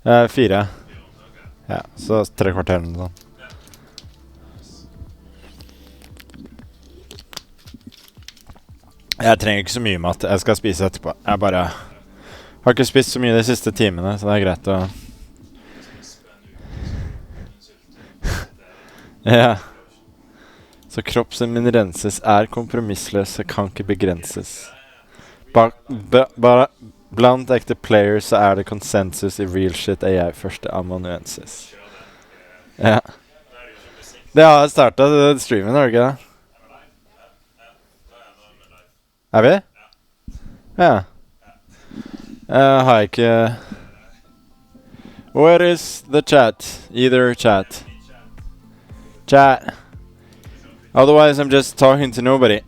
4. Ja, så 3 kvarter eller noe sånt. Jeg trenger ikke så mye mat. Jeg skal spise etterpå. Jeg bare har ikke spist så mye de siste timene, så det er greit å... Ja. Så kroppen min renses, er kompromissløs, kan ikke begrenses. Bare blant ekte players så er det konsensus i real shit er jeg første amanuensis. Ja. Det har startet streamen, har du ikke det? Er vi? Ja. Har jeg ikke... Where is the chat? Either chat. Chat. Otherwise I'm just talking to nobody.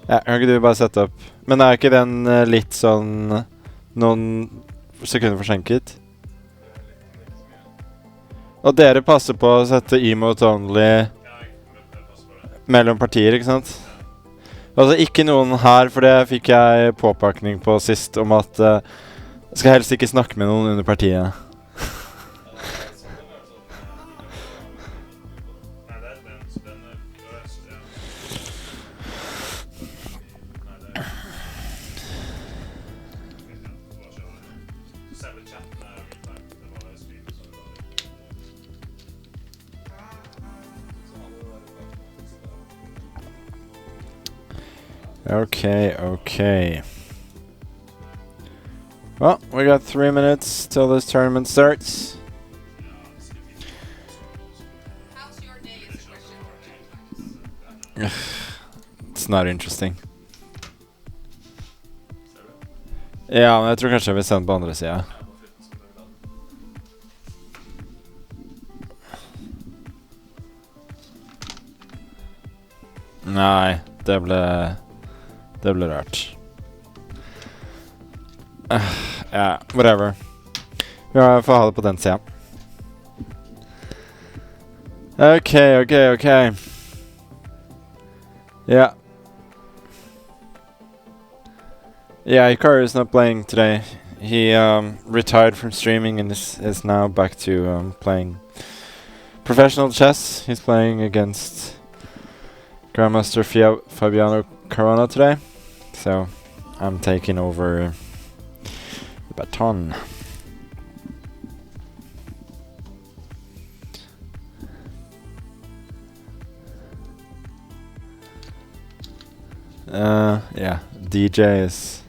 Ja, kan ikke du bare sette opp? Men er ikke den litt sånn... noen sekunder forsinket? Og dere passer på å sette emote only... mellom partier, ikke sant? Altså ikke noen her, for det fikk jeg påpakning på sist om at jeg skal helst ikke snakke med noen under partiet. Okay. Well, we got 3 minutes till this tournament starts. How's your day is a question. It's not interesting. Ja, men jeg tror kanskje jeg vil sende på andre siden. Nei, det ble rart. Ja, whatever. Vi får ha det på den siden. Okay. Yeah. Yeah, Ibarra is not playing today. He retired from streaming and is now back to playing professional chess. He's playing against Grandmaster Fabiano Caruana today. So I'm taking over the baton. Yeah, DJ is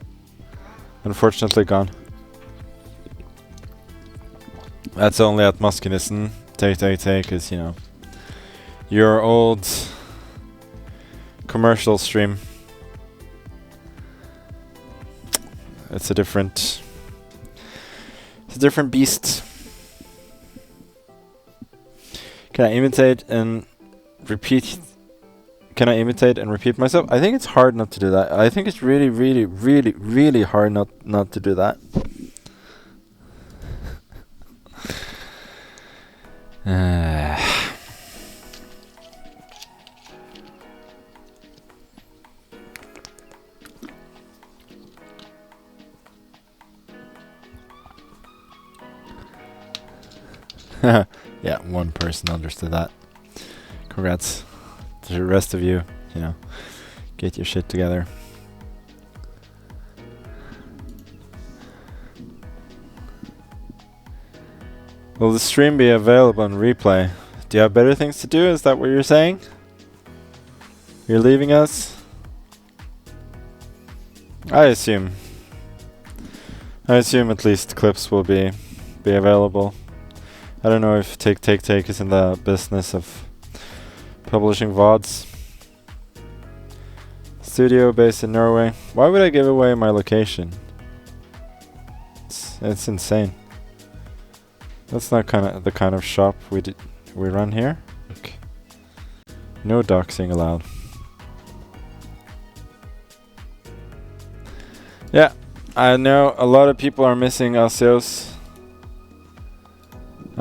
unfortunately gone. That's only at Muskinison. Take, is, you know, your old commercial stream. It's a different beast. Can I imitate and repeat myself? I think it's hard not to do that. I think it's really hard not to do that. Yeah, one person understood that. Congrats to the rest of you, you know, get your shit together. Will the stream be available on replay? Do you have better things to do? Is that what you're saying? You're leaving us? I assume at least clips will be available. I don't know if Take is in the business of publishing VODs. Studio based in Norway. Why would I give away my location? It's insane. That's not the kind of shop we run here. Okay. No doxing allowed. Yeah, I know a lot of people are missing Asios.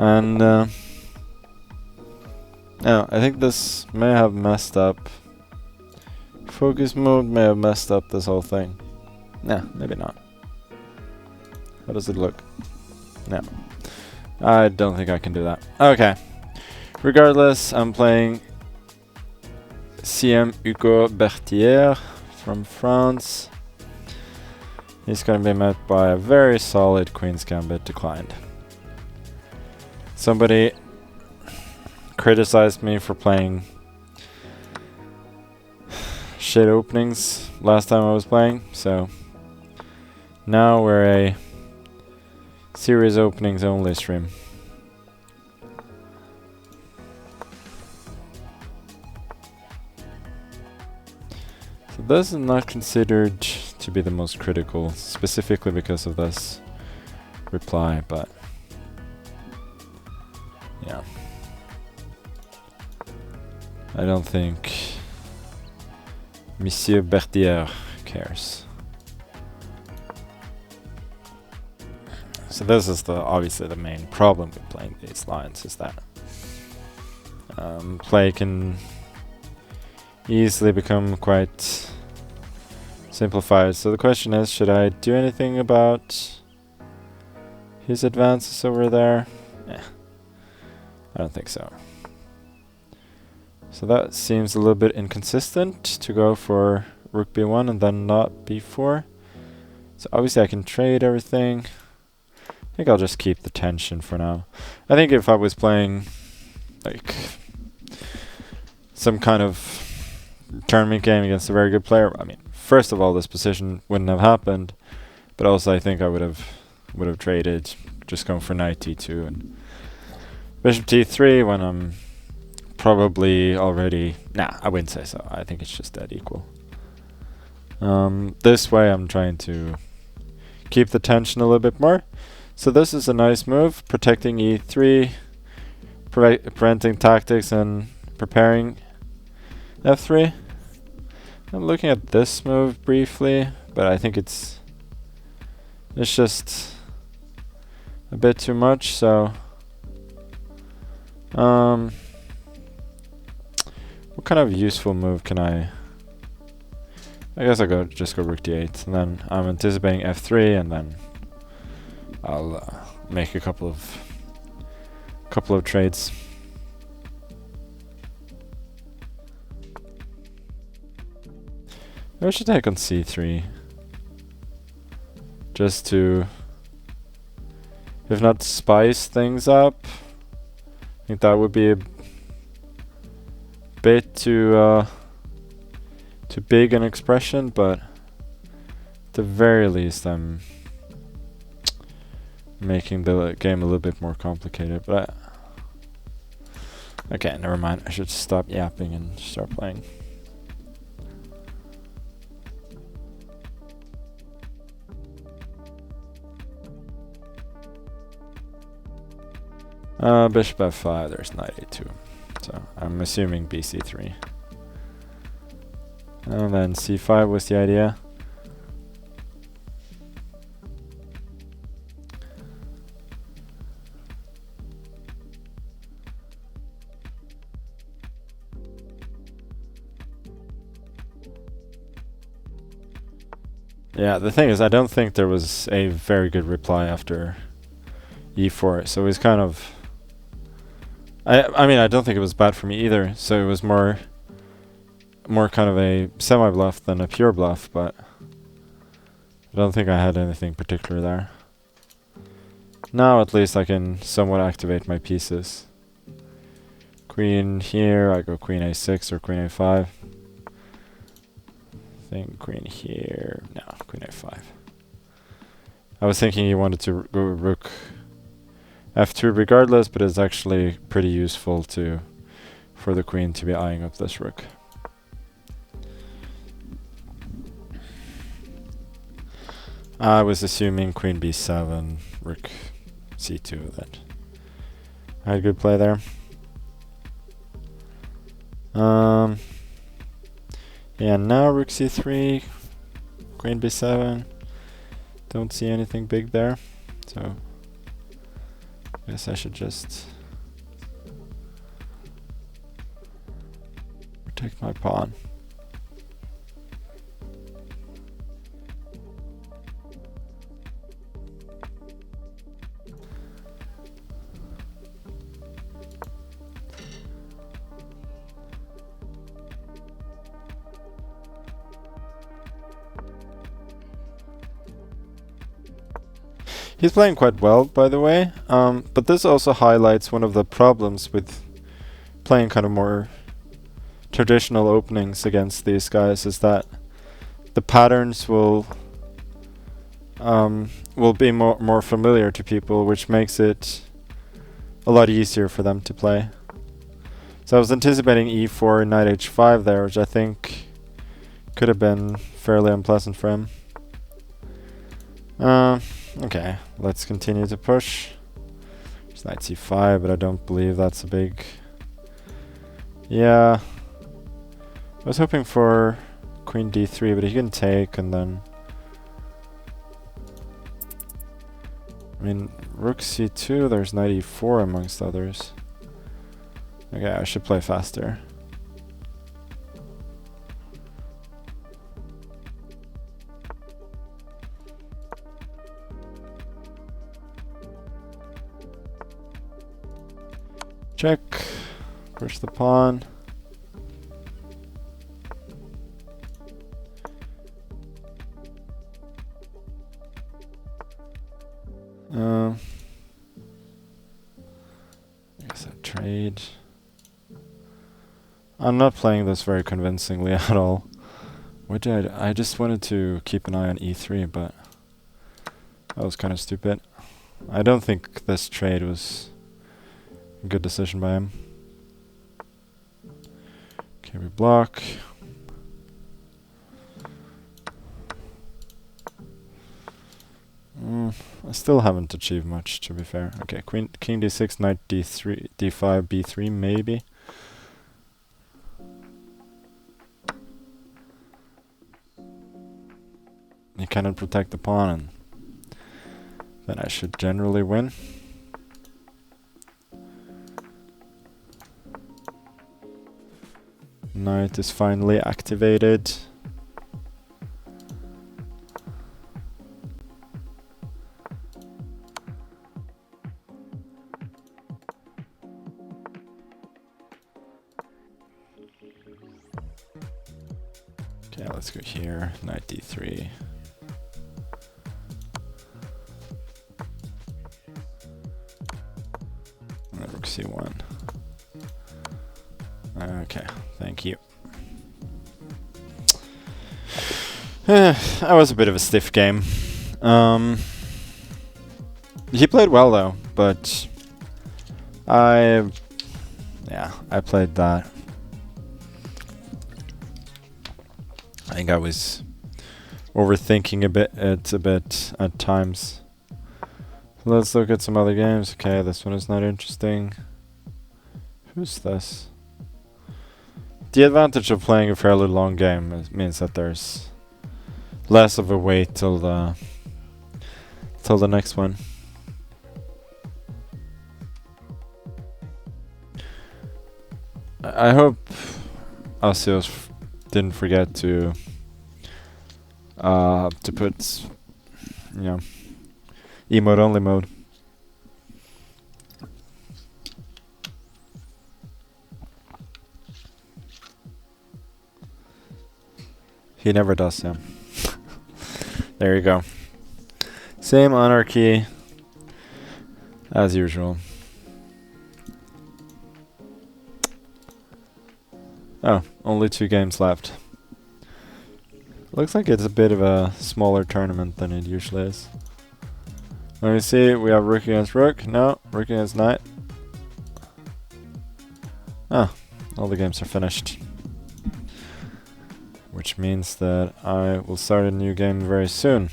And yeah, I think this may have messed up. Focus mode may have messed up this whole thing. Nah, maybe not. How does it look? No. I don't think I can do that. Okay. Regardless, I'm playing CM Hugo Berthier from France. He's going to be met by a very solid Queen's Gambit declined. Somebody criticized me for playing shit openings last time I was playing, so now we're a series openings only stream. So this is not considered to be the most critical, specifically because of this reply, but yeah. I don't think Monsieur Berthier cares. So this is obviously the main problem with playing these lines, is that play can easily become quite simplified. So the question is, should I do anything about his advances over there? I don't think so. So that seems a little bit inconsistent to go for rook b1 and then not b4. So obviously I can trade everything. I think I'll just keep the tension for now. I think if I was playing like some kind of tournament game against a very good player, I mean, first of all, this position wouldn't have happened, but also I think I would have traded, just going for knight t2 and bishop t3 when I'm probably already... Nah, I wouldn't say so. I think it's just dead equal. This way I'm trying to keep the tension a little bit more. So this is a nice move, protecting e3, preventing tactics and preparing f3. I'm looking at this move briefly, but I think it's just a bit too much, so what kind of useful move can I guess I'll just go rook d8, and then I'm anticipating f3, and then I'll make a couple of trades. Maybe I should take on c3, just to, if not spice things up. I think that would be a bit too big an expression, but at the very least I'm making the game a little bit more complicated. But okay, never mind. I should stop yapping and start playing. Bishop f5, there's knight a2. So I'm assuming bc3. And then c5 was the idea. Yeah, the thing is, I don't think there was a very good reply after e4, so it was kind of... I mean, I don't think it was bad for me either, so it was more kind of a semi-bluff than a pure bluff, but I don't think I had anything particular there. Now at least I can somewhat activate my pieces. Queen here, I go queen a6 or queen a5. I think queen here, no, queen a5. I was thinking he wanted to go rook f2 regardless, but it's actually pretty useful for the queen to be eyeing up this rook. I was assuming queen b7, rook c2, that I had good play there. Yeah, now rook c3, queen b7. Don't see anything big there, so I guess I should just protect my pawn. He's playing quite well, by the way, but this also highlights one of the problems with playing kind of more traditional openings against these guys, is that the patterns will be more familiar to people, which makes it a lot easier for them to play. So I was anticipating e4 and knight h5 there, which I think could have been fairly unpleasant for him. Okay, let's continue to push. There's knight c5, but I don't believe that's a big... Yeah. I was hoping for queen d3, but he can take, and then... I mean, rook c2, there's knight e4 amongst others. Okay, I should play faster. Check. Push the pawn. I guess I trade. I'm not playing this very convincingly at all. What did I just wanted to keep an eye on e3, but that was kind of stupid. I don't think this trade was a good decision by him. Okay, we block. I still haven't achieved much, to be fair. Okay, king d6, knight d3, d5, b3, maybe. He cannot protect the pawn, and then I should generally win. Knight is finally activated. Okay, let's go here. Knight d3. And then rook c1. Okay, thank you. That was a bit of a stiff game. He played well though, but I played that. I think I was overthinking it a bit at times. Let's look at some other games. Okay, this one is not interesting. Who's this? The advantage of playing a fairly long game means that there's less of a wait till the next one. I hope Asios didn't forget to put, you know, emote only mode. He never does, yeah. There you go. Same anarchy as usual. Oh, only 2 games left. Looks like it's a bit of a smaller tournament than it usually is. Let me see, we have rook against rook. No, rook against knight. Ah, all the games are finished. Which means that I will start a new game very soon.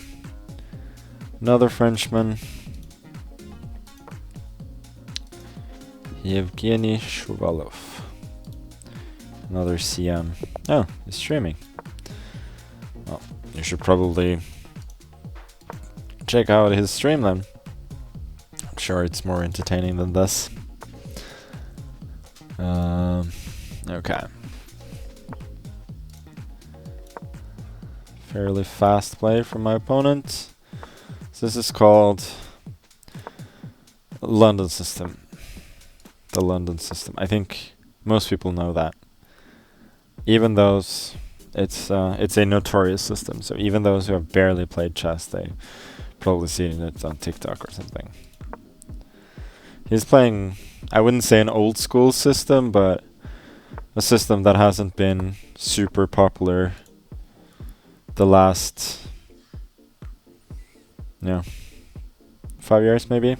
Another Frenchman. Evgenij Shuvalov. Another CM. Oh, he's streaming. Well, you should probably check out his stream then. I'm sure it's more entertaining than this. Okay. Fairly fast play from my opponent. So this is called London system. The London system. I think most people know that. Even those, it's a notorious system. So even those who have barely played chess, they Probably seen it on TikTok or something. He's playing, I wouldn't say an old school system, but a system that hasn't been super popular the last, 5 years maybe.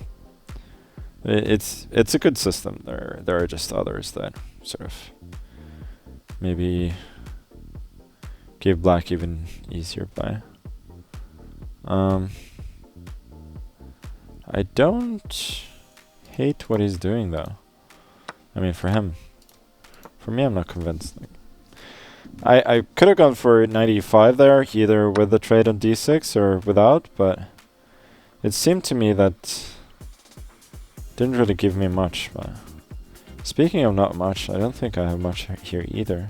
It's a good system. There are just others that sort of maybe give black even easier play. I don't hate what he's doing though. I mean, for him. For me, I'm not convinced. I could have gone for 95 there, either with the trade on d6 or without, but it seemed to me that didn't really give me much. But speaking of not much, I don't think I have much here either.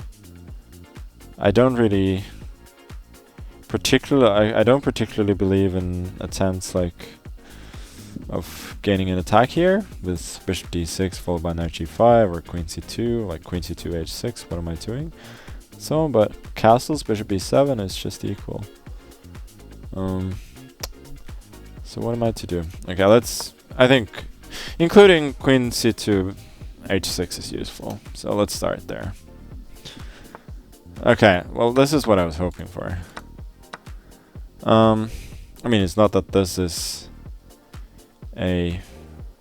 I don't really I don't particularly believe in attempts like of gaining an attack here with bishop d6 followed by knight g5 or queen c2, like queen c2 h6. What am I doing? So, but castles bishop b7 is just equal. So what am I to do? Okay, I think including queen c2 h6 is useful. So let's start there. Okay, well, this is what I was hoping for. I mean, it's not that this is a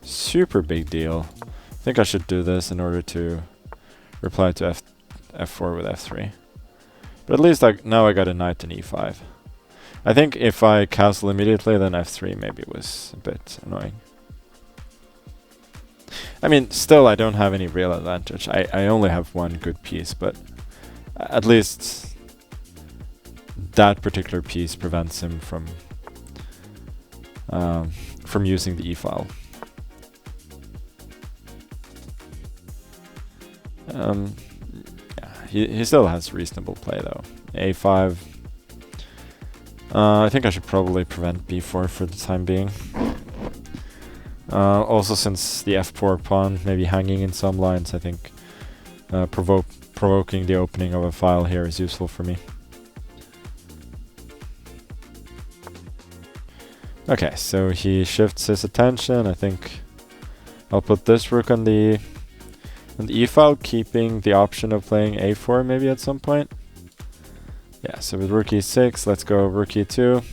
super big deal. I think I should do this in order to reply to f4 with f3. But at least now I got a knight in e5. I think if I castle immediately, then f3 maybe was a bit annoying. I mean, still I don't have any real advantage. I only have one good piece, but at least that particular piece prevents him from using the e-file. Yeah, he still has reasonable play though. a5. I think I should probably prevent b4 for the time being. Also, since the f4 pawn may be hanging in some lines, I think provoking the opening of a file here is useful for me. Okay, so he shifts his attention. I think I'll put this rook on the e-file, keeping the option of playing a4 maybe at some point. Yeah, so with rook e6, let's go rook e2.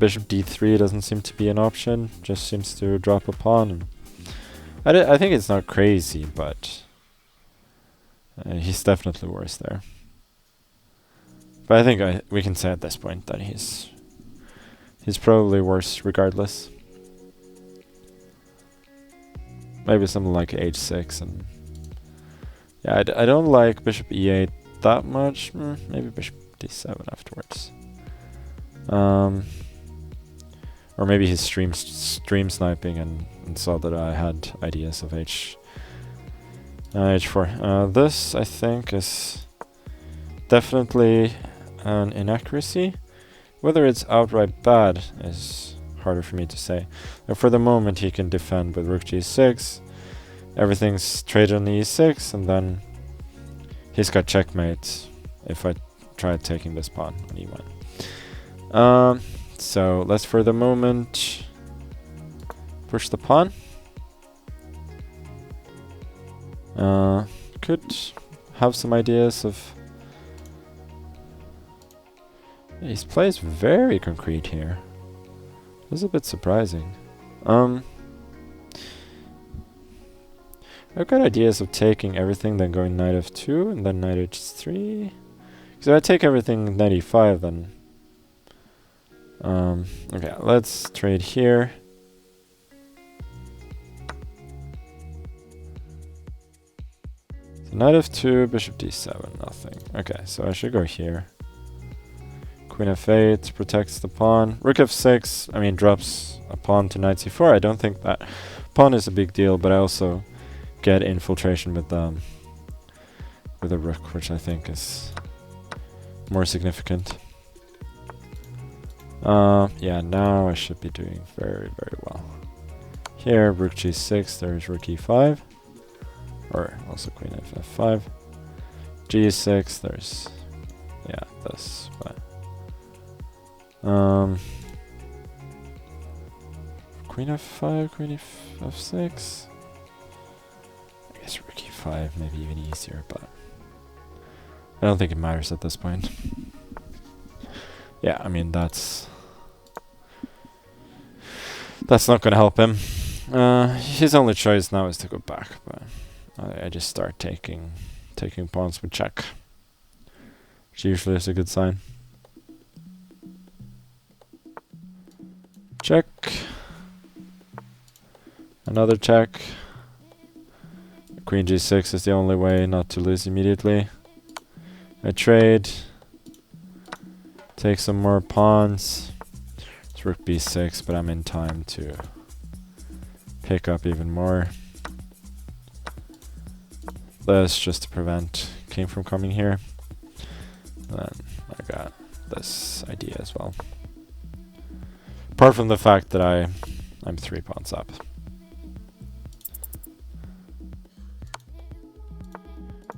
Bishop d3 doesn't seem to be an option, just seems to drop a pawn. I think it's not crazy, but he's definitely worse there. But I think we can say at this point that he's probably worse regardless. Maybe something like h6, and yeah, I don't like bishop e8 that much. Maybe bishop d7 afterwards. Or maybe he's stream sniping and saw that I had ideas of h4. This I think is definitely an inaccuracy. Whether it's outright bad is harder for me to say. And for the moment he can defend with rook g6. Everything's traded on e6, and then he's got checkmate if I try taking this pawn on e1. So let's for the moment push the pawn. Could have some ideas of... His play is very concrete here. This is a bit surprising. I've got ideas of taking everything, then going knight f2, and then knight h3. Because if I take everything knight e5, then... okay, let's trade here. So knight f2, bishop d7, nothing. Okay, so I should go here. Queen f8 protects the pawn. Rook f6, I mean, drops a pawn to knight c4. I don't think that pawn is a big deal, but I also get infiltration with a rook, which I think is more significant. Yeah, now I should be doing very, very well. Here, rook g6, there's rook e5. Or also queen f5. g6, there's... yeah, this, but... queen f5, queen f6. I guess rook e5 maybe even easier, but I don't think it matters at this point. Yeah, I mean that's not gonna help him. His only choice now is to go back, but I just start taking pawns with check, which usually is a good sign. Check. Another check. Queen g6 is the only way not to lose immediately. I trade. Take some more pawns. It's rook b6, but I'm in time to pick up even more. This just to prevent king from coming here. And then I got this idea as well. Apart from the fact that I'm 3 pawns up.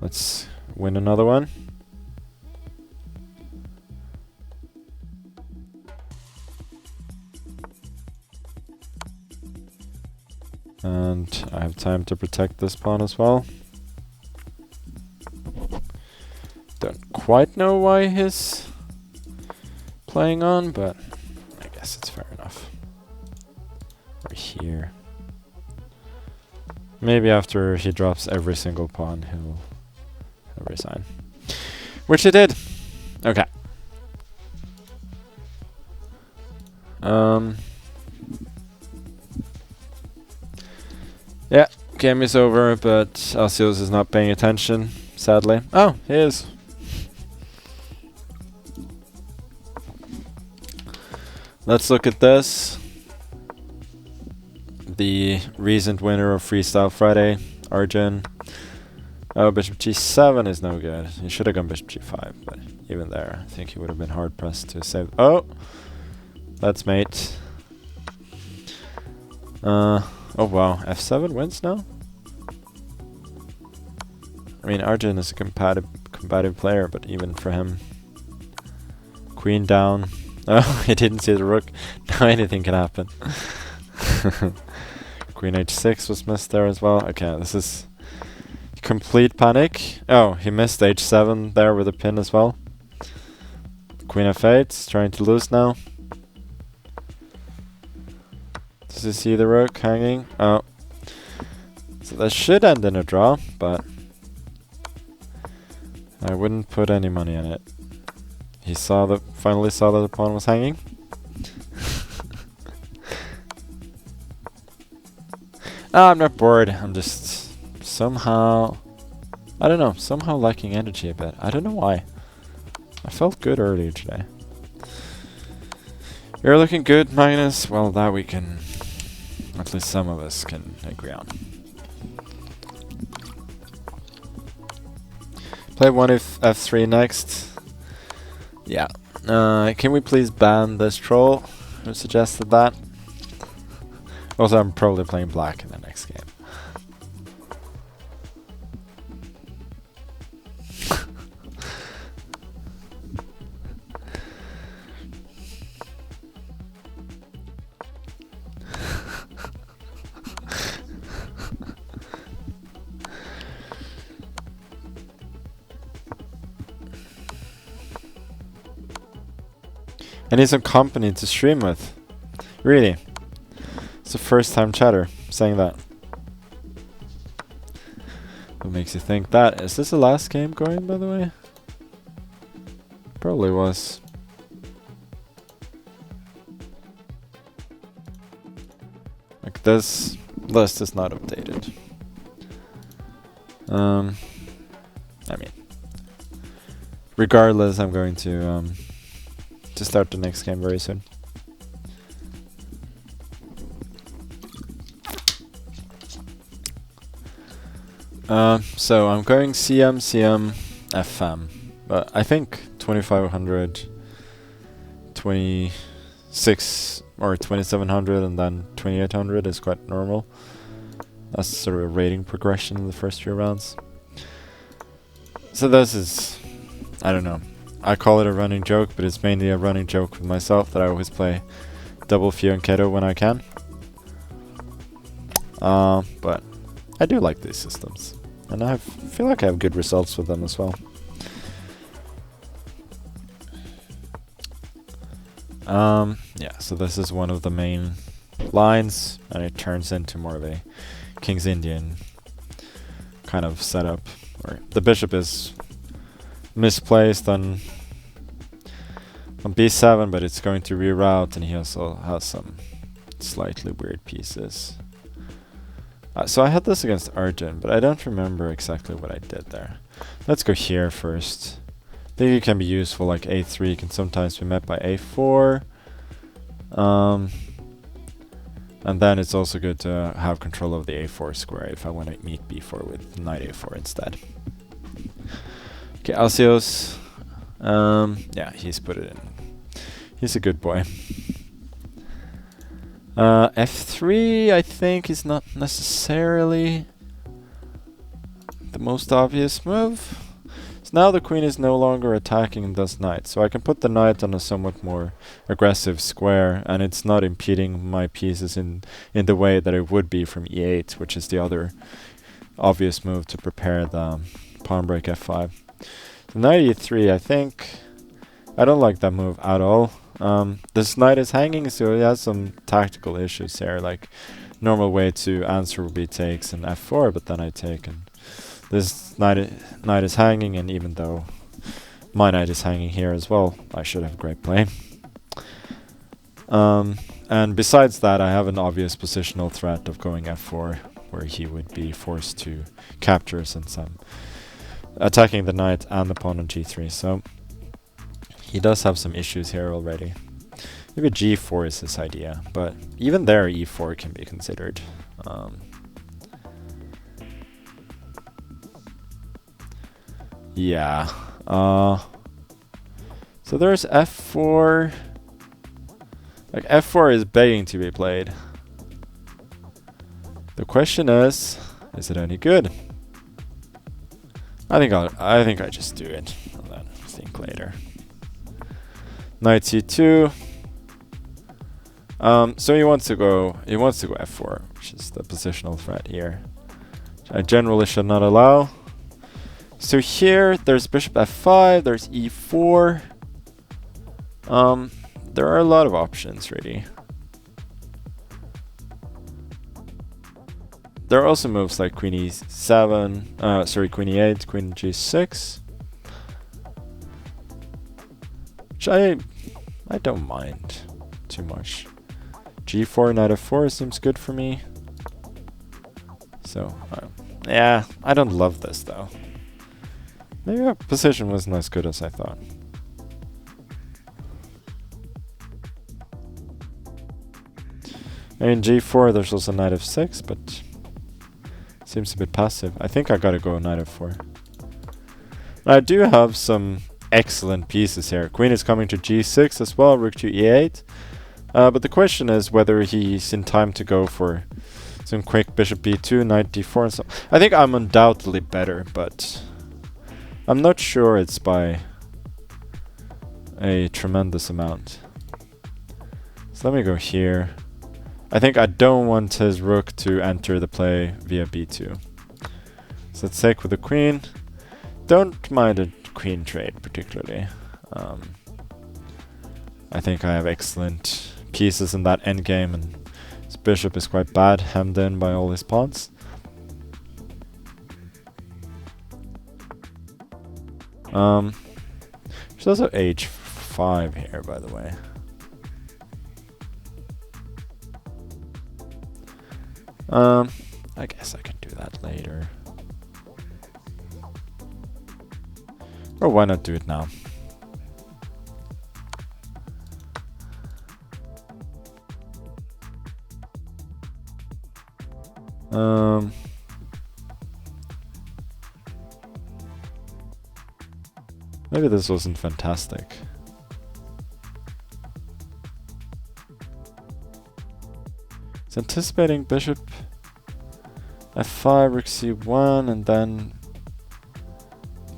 Let's win another one. And I have time to protect this pawn as well. Don't quite know why he's playing on, but I guess it's fair enough. Or here. Maybe after he drops every single pawn, he'll resign. Which he did. Okay. Yeah, game is over, but Asios is not paying attention, sadly. Oh, he is. Let's look at this. The recent winner of Freestyle Friday, Aryan. Oh, bishop g7 is no good. He should have gone bishop g5, but even there, I think he would have been hard pressed to save. Oh, that's mate. Oh wow, f7 wins now. I mean, Aryan is a combative player, but even for him, queen down. Oh, he didn't see the rook. Now anything can happen. Queen h6 was missed there as well. Okay, this is complete panic. Oh, he missed h7 there with a pin as well. Queen f8, trying to lose now. Does he see the rook hanging? Oh. So that should end in a draw, but I wouldn't put any money on it. He finally saw that the pawn was hanging. I'm not bored. I'm just somehow, I don't know, somehow lacking energy a bit. I don't know why. I felt good earlier today. You're looking good, Magnus. Well, that we can, at least some of us can agree on. Play one f3 next. Yeah. Can we please ban this troll? Who suggested that? Also, I'm probably playing black in the next game. I need some company to stream with. Really? It's the first time chatter saying that. What makes you think that? Is this the last game going, by the way? Probably was. Like this list is not updated. I mean, regardless, I'm going to start the next game very soon. So I'm going CM, CM, FM, but I think 2500, 26 or 2700 and then 2800 is quite normal. That's sort of a rating progression in the first few rounds. So this is, I don't know, I call it a running joke, but it's mainly a running joke with myself that I always play double Few and Keto when I can. But I do like these systems, and I feel like I have good results with them as well. Yeah, so this is one of the main lines, and it turns into more of a King's Indian kind of setup, where the bishop is misplaced on b7, but it's going to reroute, and he also has some slightly weird pieces. So I had this against Aryan, but I don't remember exactly what I did there. Let's go here first. I think it can be useful, like a3 can sometimes be met by a4. And then it's also good to have control of the a4 square if I want to meet b4 with knight a4 instead. Okay, Alcios. Yeah, he's put it in. He's a good boy. F3, I think, is not necessarily the most obvious move. So now the queen is no longer attacking and does knight. So I can put the knight on a somewhat more aggressive square, and it's not impeding my pieces in the way that it would be from e8, which is the other obvious move to prepare the pawn break f5. So knight e3, I think I don't like that move at all. This knight is hanging, so he has some tactical issues here. Like, normal way to answer would be takes and f4, but then I take, and this knight is hanging, and even though my knight is hanging here as well, I should have great play. And besides that, I have an obvious positional threat of going f4, where he would be forced to capture since I'm attacking the knight and the pawn on g3. So he does have some issues here already. Maybe g4 is his idea, but even there e4 can be considered. Yeah. So there's f4. Like, f4 is begging to be played. The question is it any good? I think I just do it and then think later. Knight c2. So he wants to go f4, which is the positional threat here, which I generally should not allow. So here there's bishop f5, there's e4. There are a lot of options really. There are also moves like queen e7, queen e8, queen g6, which I don't mind too much. g4, knight f4 seems good for me. So yeah, I don't love this though. Maybe our position wasn't as good as I thought. In g4 there's also knight f6, but seems a bit passive. I think I gotta go knight f4. I do have some excellent pieces here. Queen is coming to g6 as well, rook to e8. But the question is whether he's in time to go for some quick bishop b2, knight d4 and so on. I think I'm undoubtedly better, but I'm not sure it's by a tremendous amount. So let me go here. I think I don't want his rook to enter the play via b2. So let's take with the queen. Don't mind a queen trade particularly. I think I have excellent pieces in that endgame, and his bishop is quite bad, hemmed in by all his pawns. There's also h5 here, by the way. I guess I can do that later. Or why not do it now? Maybe this wasn't fantastic. It's anticipating bishop f5, rook c1, and then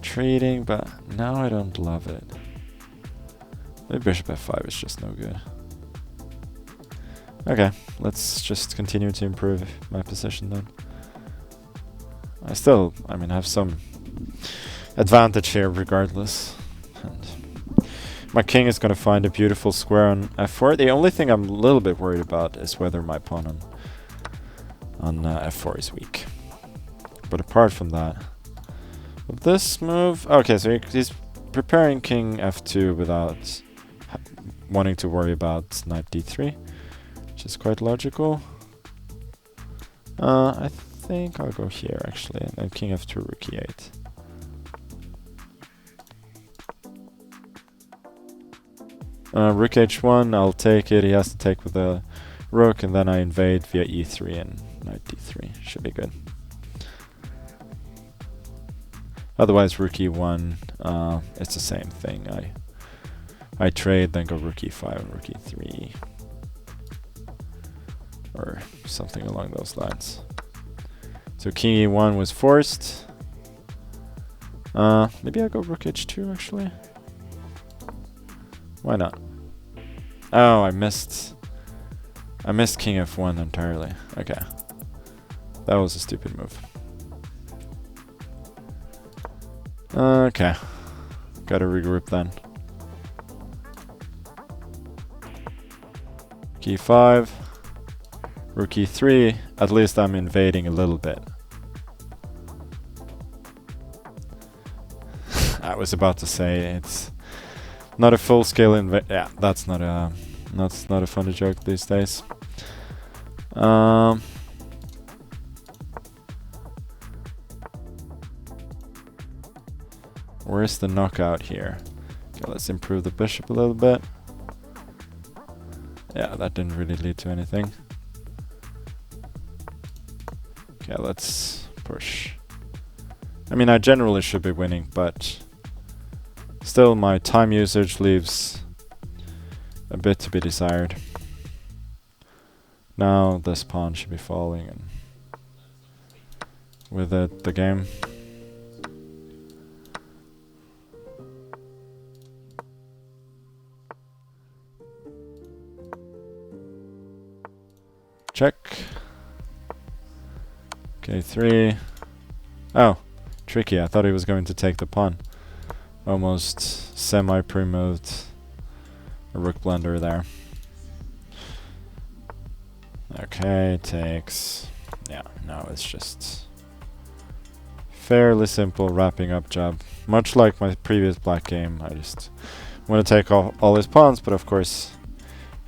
trading, but now I don't love it. Maybe bishop f5 is just no good. Okay, let's just continue to improve my position then. I still, I mean, have some advantage here regardless. And my king is going to find a beautiful square on f4. The only thing I'm a little bit worried about is whether my pawn on f4 is weak. But apart from that, with this move, okay, so he's preparing king f2 without wanting to worry about knight d3, which is quite logical. I think I'll go here actually, and then king f2, rook e8. Rook h1, I'll take it. He has to take with the rook, and then I invade via e3 and knight d3. Should be good. Otherwise, rook e1, it's the same thing. I trade, then go rook e5 and rook e3, or something along those lines. So king e1 was forced. Maybe I go rook h2 actually. Why not? Oh, I missed king f1 entirely. Okay. That was a stupid move. Okay. Gotta regroup then. e5. Rook e3. At least I'm invading a little bit. I was about to say it's not a full-scale invade. Yeah, that's not a funny joke these days. Where's the knockout here? Okay, let's improve the bishop a little bit. Yeah, that didn't really lead to anything. Okay, let's push. I mean, I generally should be winning, but still my time usage leaves a bit to be desired. Now this pawn should be falling, and with it the game. Check. K3. Oh, tricky. I thought he was going to take the pawn. Almost semi-pre-moved a rook blunder there. Okay, takes. Yeah, no, it's just fairly simple wrapping up job. Much like my previous black game, I just want to take all his pawns, but of course,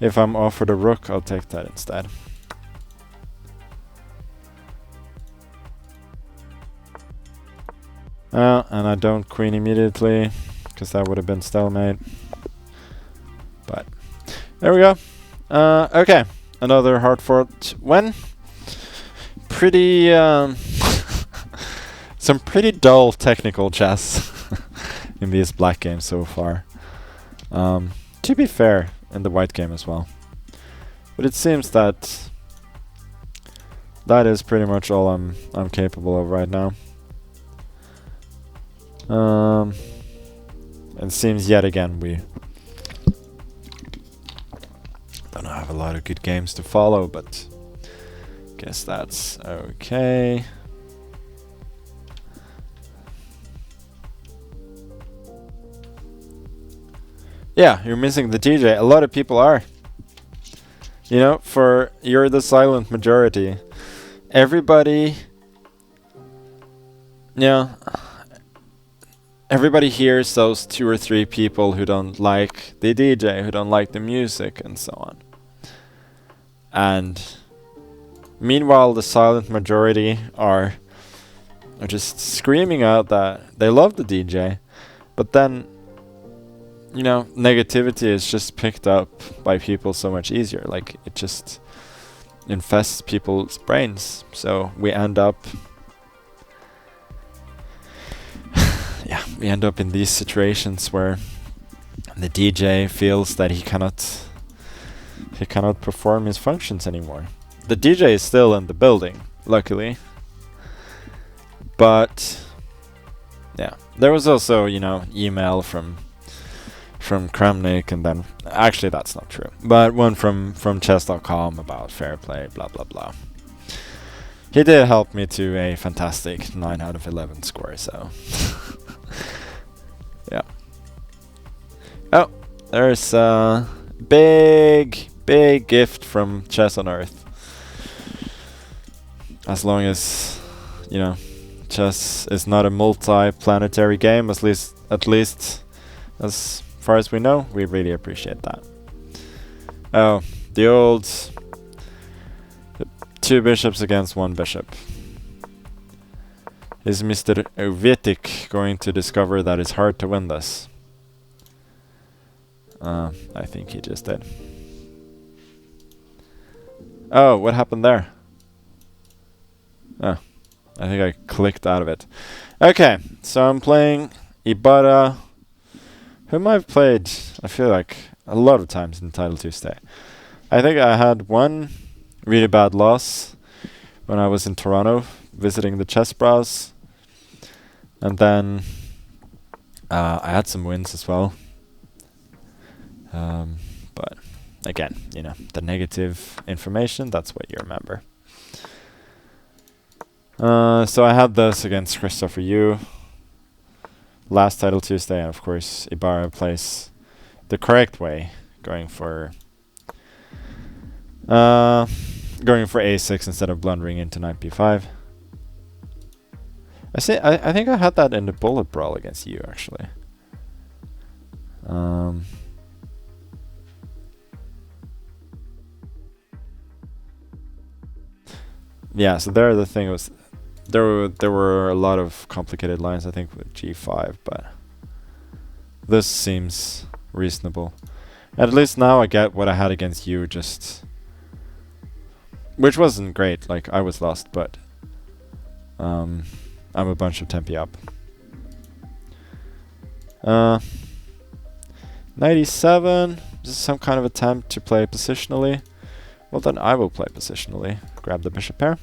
if I'm offered a rook, I'll take that instead. And I don't queen immediately, because that would have been stalemate. But there we go. Okay, another hard-fought win. Pretty, some pretty dull technical chess in these black games so far. To be fair, in the white game as well. But it seems that that is pretty much all I'm capable of right now. And seems yet again we don't have a lot of good games to follow, but guess that's okay. Yeah, you're missing the DJ. A lot of people are. You know, you're the silent majority. Everybody, yeah. Everybody hears those 2 or 3 people who don't like the DJ, who don't like the music, and so on. And meanwhile, the silent majority are just screaming out that they love the DJ. But then, you know, negativity is just picked up by people so much easier. Like, it just infests people's brains. So we end up... yeah, we end up in these situations where the DJ feels that he cannot perform his functions anymore. The DJ is still in the building, luckily. But yeah, there was also, you know, email from from Kramnik, and then actually that's not true, but one from chess.com about fair play, blah blah blah. He did help me to a fantastic 9 out of 11 score, so yeah. Oh, there's a big gift from Chess on Earth. As long as, you know, chess is not a multi-planetary game, at least as far as we know, we really appreciate that. Oh, the old 2 bishops against 1 bishop. Is Mr. Vietic going to discover that it's hard to win this? I think he just did. Oh, what happened there? Oh, I think I clicked out of it. Okay, so I'm playing Ibarra, whom I've played, I feel like, a lot of times in Title Tuesday. I think I had one really bad loss when I was in Toronto visiting the chess bros, and then I had some wins as well. But again, you know, the negative information, that's what you remember. So I had this against Christopher Yu last Title Tuesday, and of course Ibarra plays the correct way, going for a6 instead of blundering into knight b5. I think I had that in the bullet brawl against you, actually. Yeah, so there the thing was, there were a lot of complicated lines, I think, with g5, but this seems reasonable. At least now I get what I had against you, just, which wasn't great. Like, I was lost, but I'm a bunch of tempi up. Knight e7. This is some kind of attempt to play positionally. Well, then I will play positionally. Grab the bishop pair.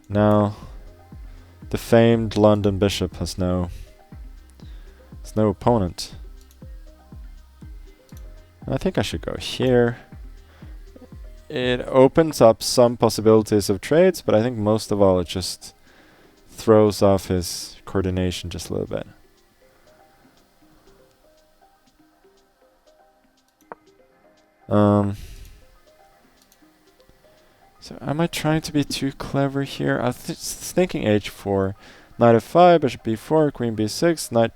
Now, the famed London bishop has no opponent. I think I should go here. It opens up some possibilities of trades, but I think most of all it just throws off his coordination just a little bit. So am I trying to be too clever here? I was thinking h4, knight f5, bishop b4, queen b6, knight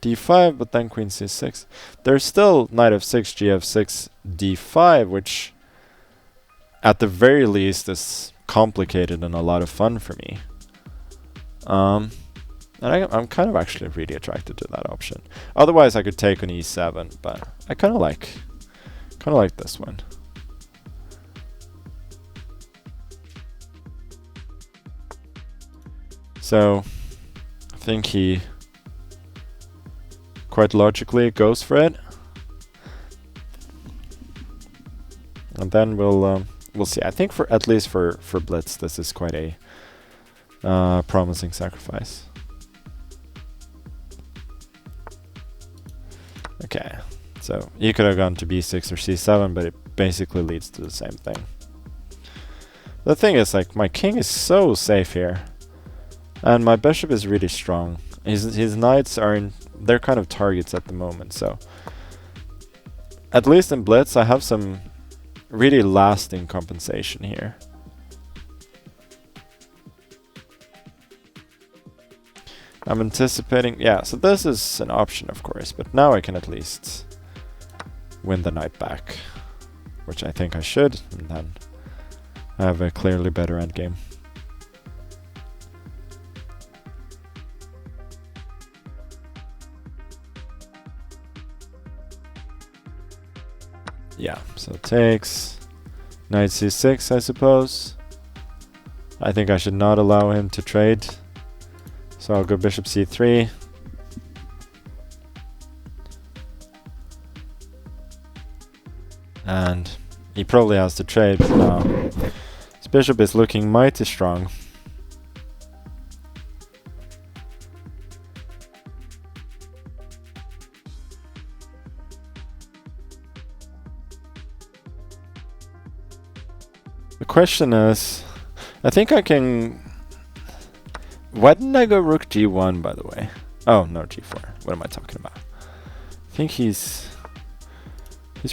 d5, but then queen c6. There's still knight f6, gf6, d5, which at the very least is complicated and a lot of fun for me. And I'm kind of actually really attracted to that option. Otherwise I could take on e7, but I kind of like this one. So I think he quite logically goes for it, and then we'll see. I think for at least for blitz, this is quite a promising sacrifice. Okay, so you could have gone to b6 or c7, but it basically leads to the same thing. The thing is, like, my king is so safe here, and my bishop is really strong. His knights are they're kind of targets at the moment, so at least in blitz I have some really lasting compensation here. I'm anticipating, yeah, so this is an option of course, but now I can at least win the knight back, which I think I should, and then I have a clearly better endgame. Yeah, so it takes knight c6, I suppose. I think I should not allow him to trade, so I'll go bishop c3. And he probably has to trade, but now his bishop is looking mighty strong. The question is, I think I can... Why didn't I go rook g1, by the way? Oh, no, g4. What am I talking about? I think he's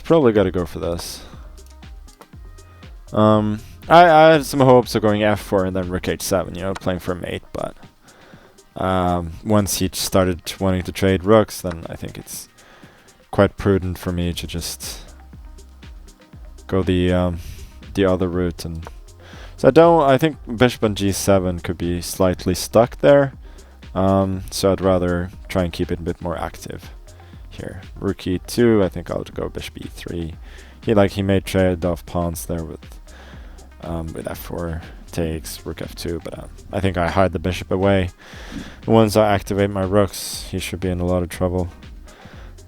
probably got to go for this. I had some hopes of going f4 and then rook h7, you know, playing for mate, but once he started wanting to trade rooks, then I think it's quite prudent for me to just go the other route. And so I think bishop on g7 could be slightly stuck there, so I'd rather try and keep it a bit more active here. Rook e2, I think I'll go bishop e3. He made trade-off pawns there with f4 takes, rook f2, but I think I hide the bishop away. Once I activate my rooks, he should be in a lot of trouble.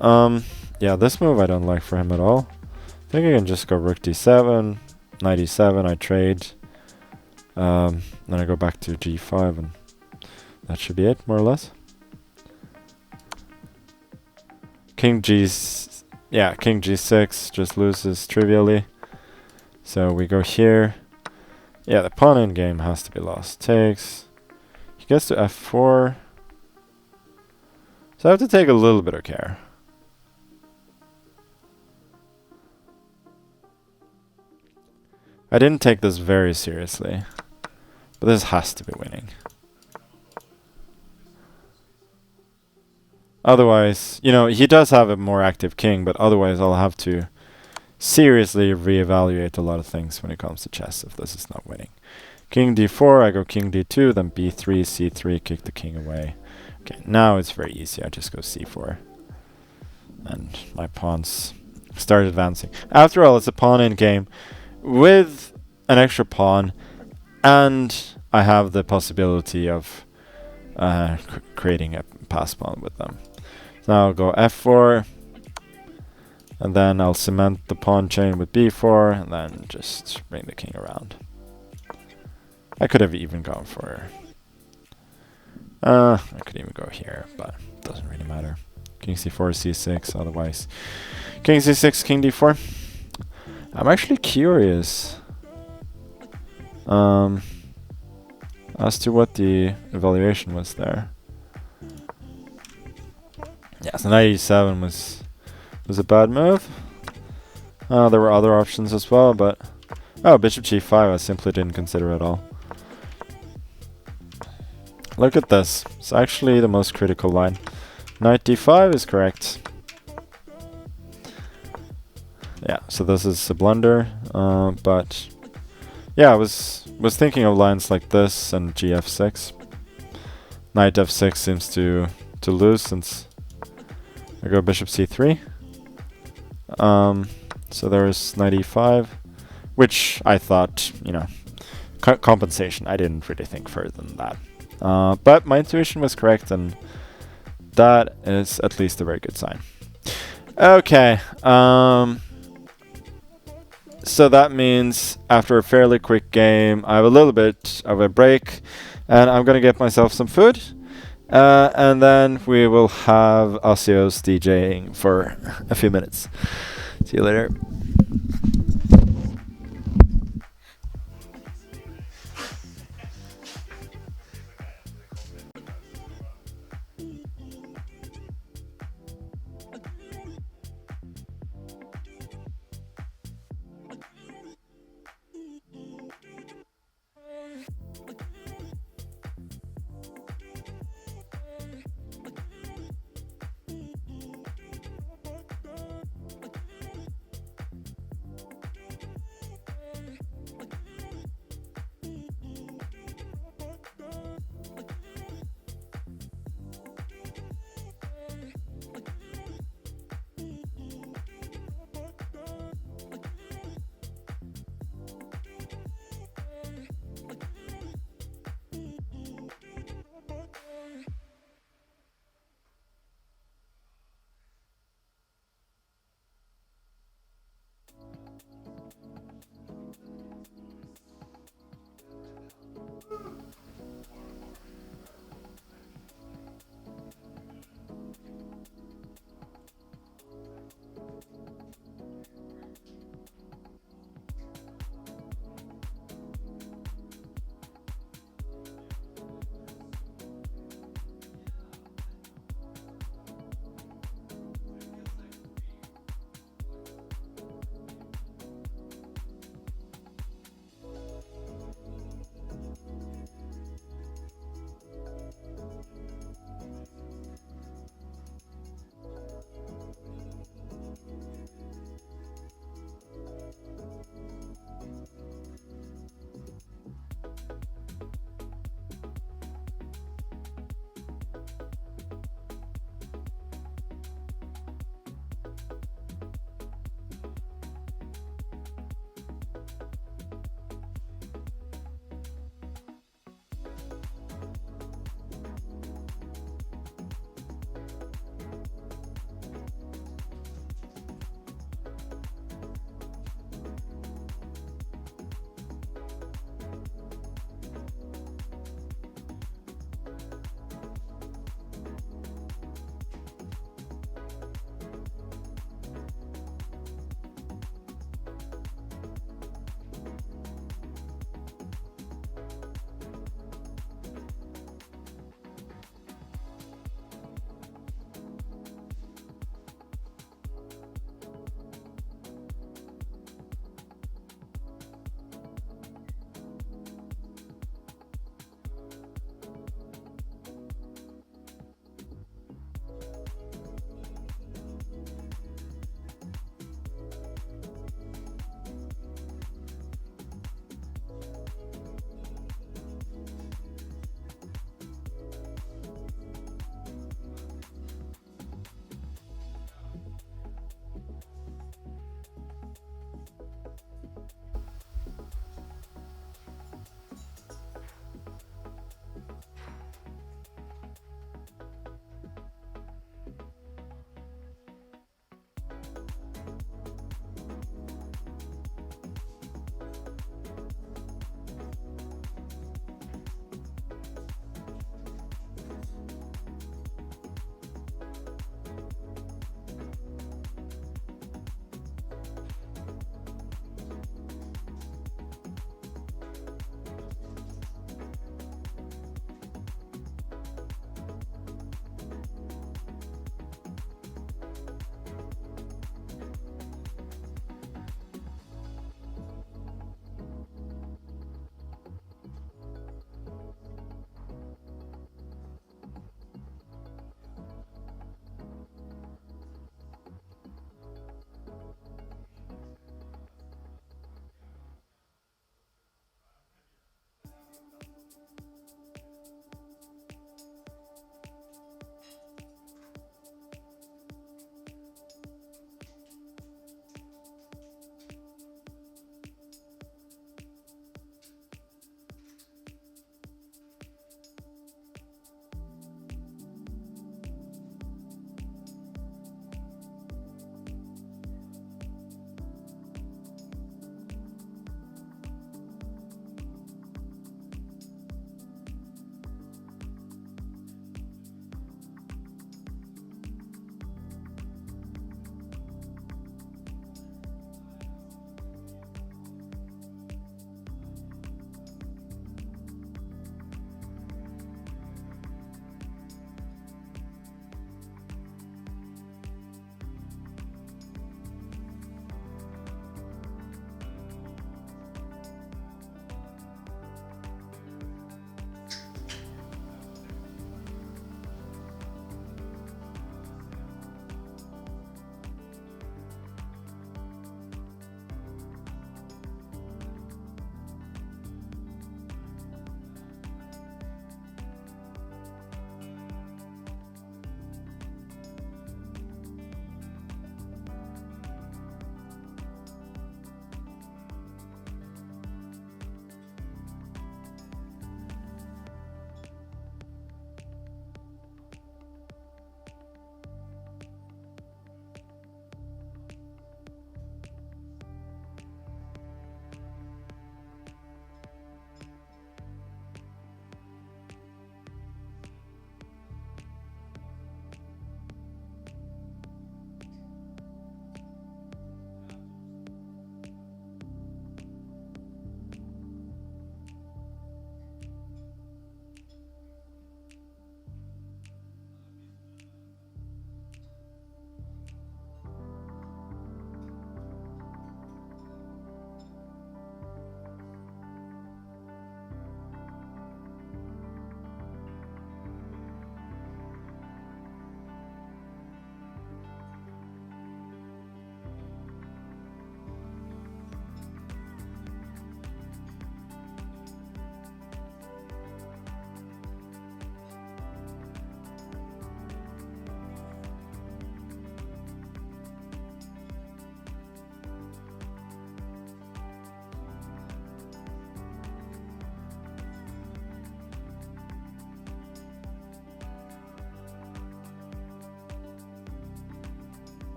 Yeah, this move I don't like for him at all. I think I can just go rook d7, knight e7, I trade, then I go back to g5, and that should be it, more or less. King g6 just loses trivially. So we go here. Yeah, the pawn in game has to be lost. Takes. He gets to f4. So I have to take a little bit of care. I didn't take this very seriously, but this has to be winning. Otherwise, you know, he does have a more active king, but otherwise I'll have to seriously reevaluate a lot of things when it comes to chess if this is not winning. King d4, I go king d2, then b3, c3, kick the king away. Okay, now it's very easy. I just go c4. And my pawns start advancing. After all, it's a pawn in game with an extra pawn, and I have the possibility of creating a pass pawn with them. So now I'll go f4, and then I'll cement the pawn chain with b4, and then just bring the king around. I could have even gone for... I could even go here, but it doesn't really matter. King c4, c6, otherwise. King c6, king d4. I'm actually curious as to what the evaluation was there. Yeah, so knight e7 was a bad move. There were other options as well, but... Oh, bishop g5 I simply didn't consider at all. Look at this. It's actually the most critical line. Knight d5 is correct. Yeah, so this is a blunder, but... Yeah, I was thinking of lines like this and gf6. Knight f6 seems to lose since I go bishop c3. So there's knight e5, which I thought, you know, compensation. I didn't really think further than that. But my intuition was correct, and that is at least a very good sign. Okay. So that means after a fairly quick game, I have a little bit of a break, and I'm going to get myself some food. And then we will have Asios DJing for a few minutes. See you later.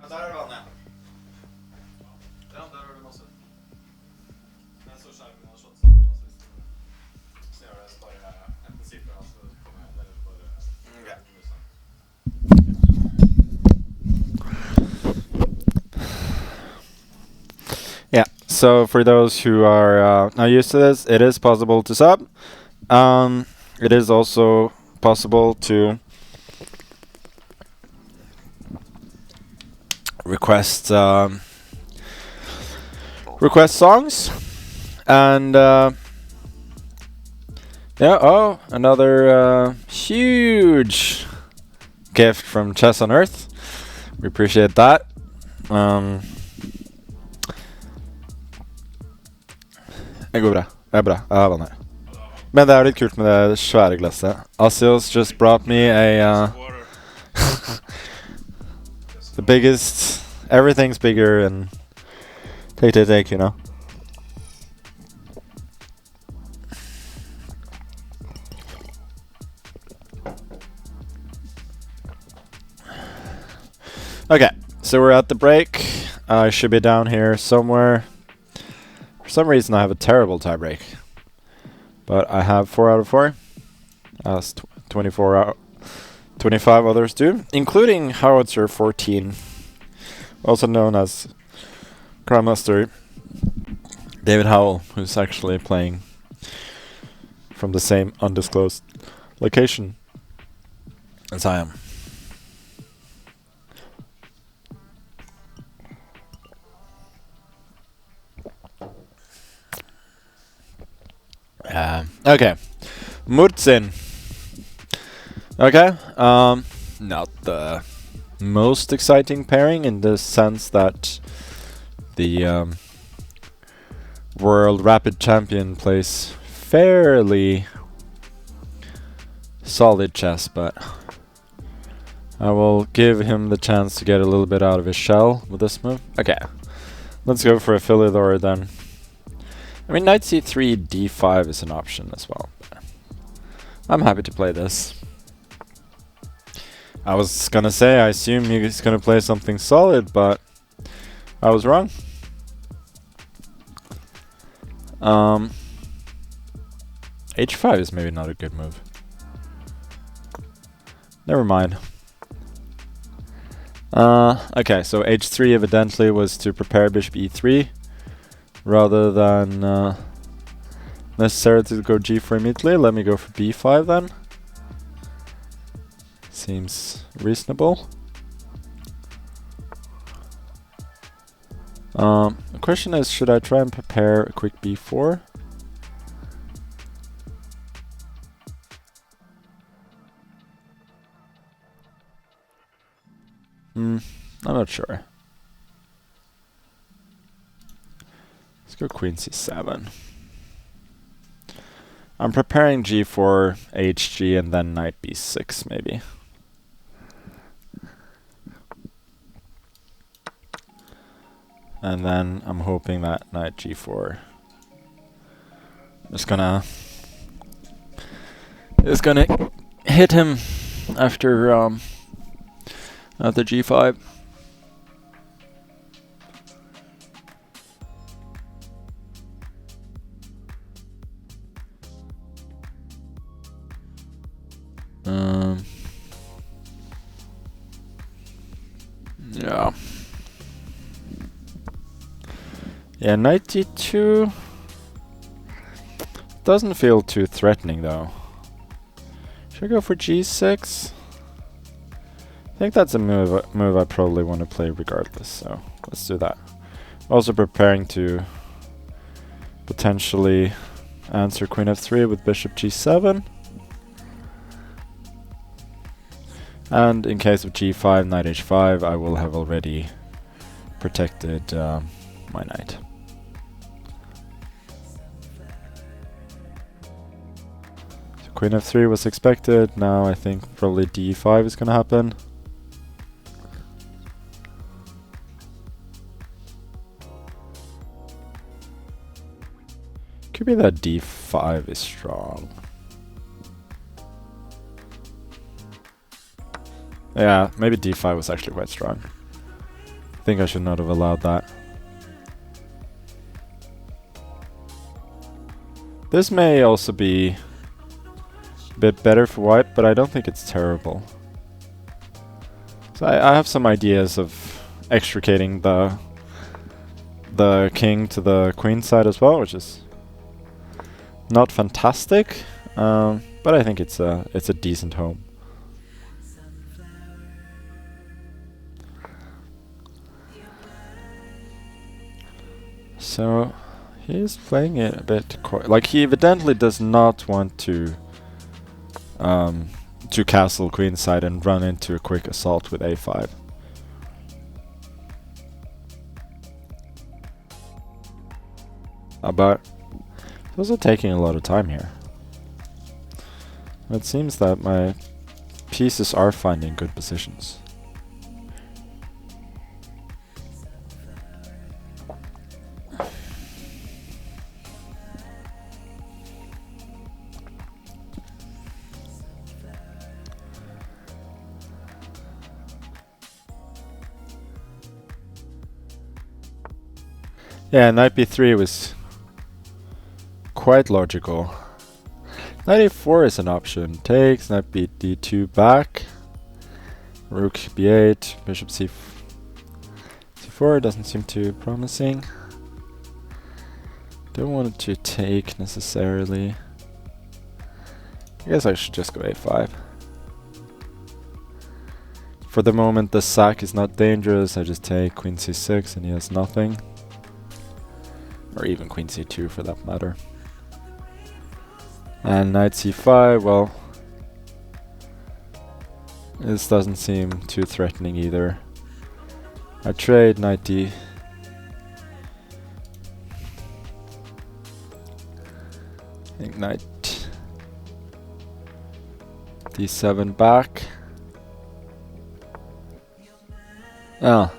Men der vannet. Ja, der har du masse. Men så skjermen har slått sammen, altså hvis du ser det, så bare enten sitter den, så kommer jeg, eller bare musa. Yeah, so for those who are not used to this, it is possible to sub. It is also possible to request request songs, and yeah. Oh, another huge gift from Chess on Earth. We appreciate that. Det går bra. Det er bra. Jeg har vann her. Men det er litt kult med det svære glasset. Asios just brought me a the biggest. Everything's bigger and take, you know. Okay, so we're at the break. I should be down here somewhere. For some reason I have a terrible tie break. But I have 4 out of 4. As 25 others do, including Howitzer 14, also known as Grandmaster David Howell, who's actually playing from the same undisclosed location as I am. Okay, Murzin. Okay, not the most exciting pairing in the sense that the world rapid champion plays fairly solid chess, but I will give him the chance to get a little bit out of his shell with this move. Okay, let's go for a Philidor then. I mean, knight c3, d5 is an option as well. I'm happy to play this. I was gonna say, I assume he's gonna play something solid, but I was wrong. H5 is maybe not a good move. Never mind. Okay, so h3 evidently was to prepare bishop e3, rather than necessary to go g4 immediately. Let me go for b5 then. Seems reasonable. The question is, should I try and prepare a quick b4? I'm not sure. Let's go queen c7. I'm preparing g4, hg, and then knight b6 maybe. And then I'm hoping that knight g4 is gonna hit him after after g5. Yeah. Yeah, knight d2 doesn't feel too threatening though. Should I go for g6? I think that's a move I probably want to play regardless, so let's do that. Also preparing to potentially answer queen f3 with bishop g7. And in case of g5, knight h5, I will have already protected my knight. So queen f3 was expected, now I think probably d5 is gonna happen. Could be that d5 is strong. Yeah, maybe d5 was actually quite strong. think I should not have allowed that. This may also be a bit better for white, but I don't think it's terrible. So I have some ideas of extricating the king to the queen side as well, which is not fantastic, but I think it's a decent home. So he's playing it a bit like he evidently does not want to castle queenside and run into a quick assault with a5. But it's also taking a lot of time here. It seems that my pieces are finding good positions. Yeah, knight b3 was quite logical. Knight a4 is an option. Takes, knight d2 back. Rook b8, bishop c4 doesn't seem too promising. Don't want it to take necessarily. I guess I should just go a5. For the moment the sack is not dangerous, I just take queen c6 and he has nothing. Or even queen c2 for that matter. And knight c5, well, this doesn't seem too threatening either. I trade knight d. I think knight d7 back. Oh.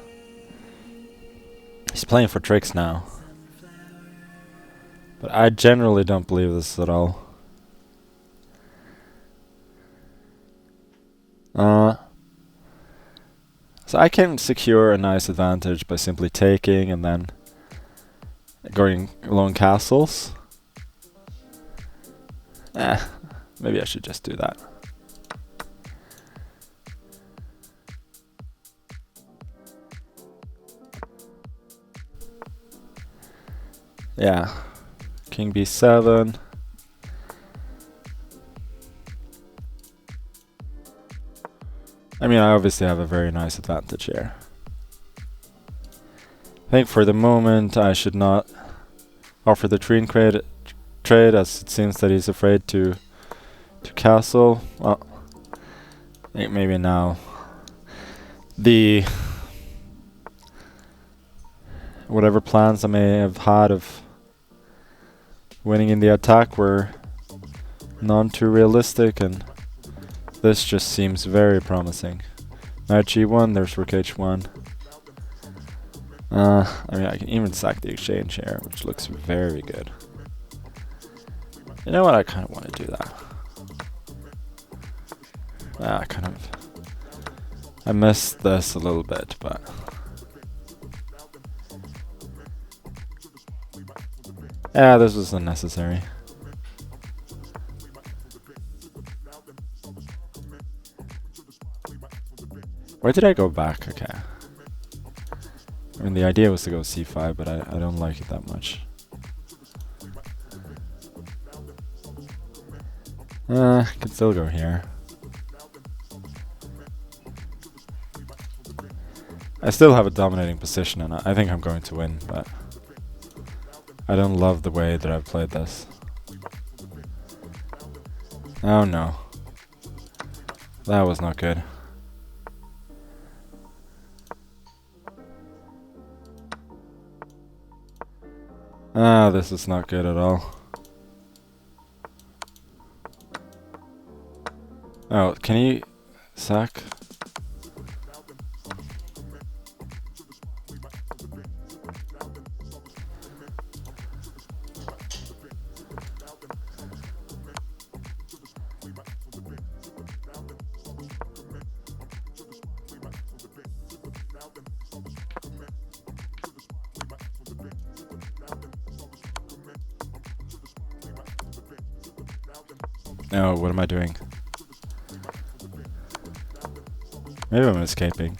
He's playing for tricks now. But I generally don't believe this at all. So I can secure a nice advantage by simply taking and then going along castles. Maybe I should just do that. Yeah. King b7. I mean, I obviously have a very nice advantage here. I think for the moment I should not offer the trade as it seems that he's afraid to castle. Well, I think maybe now the whatever plans I may have had of winning in the attack were not too realistic, and this just seems very promising. Knight g1, there's rook h1. I mean, I can even sack the exchange here, which looks very good. You know what? I kind of want to do that. I missed this a little bit, but yeah, this was unnecessary. Why did I go back? Okay. I mean, the idea was to go c5, but I don't like it that much. Could still go here. I still have a dominating position, and I think I'm going to win, but I don't love the way that I've played this. Oh no. That was not good. This is not good at all. Oh, can he sack? Oh, what am I doing? Maybe I'm escaping.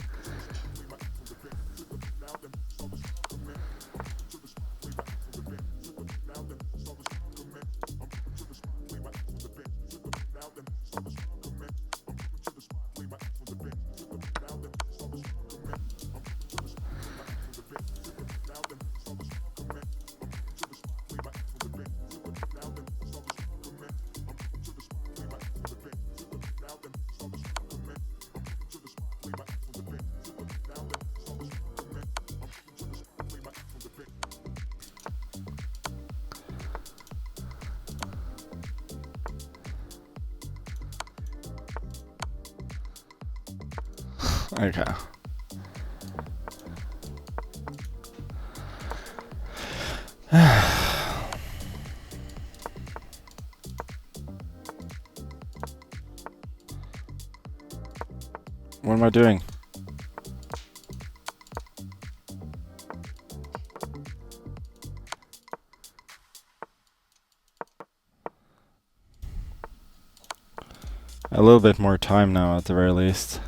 Okay. What am I doing? A little bit more time now at the very least.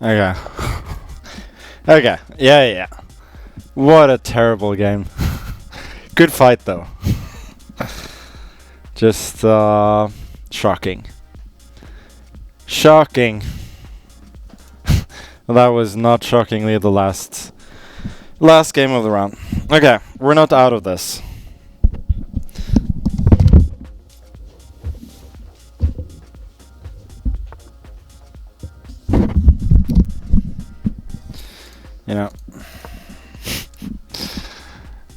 Okay. Okay. Yeah. What a terrible game. Good fight though. Just shocking. Shocking. That was not shockingly the last game of the round. Okay, we're not out of this. You know.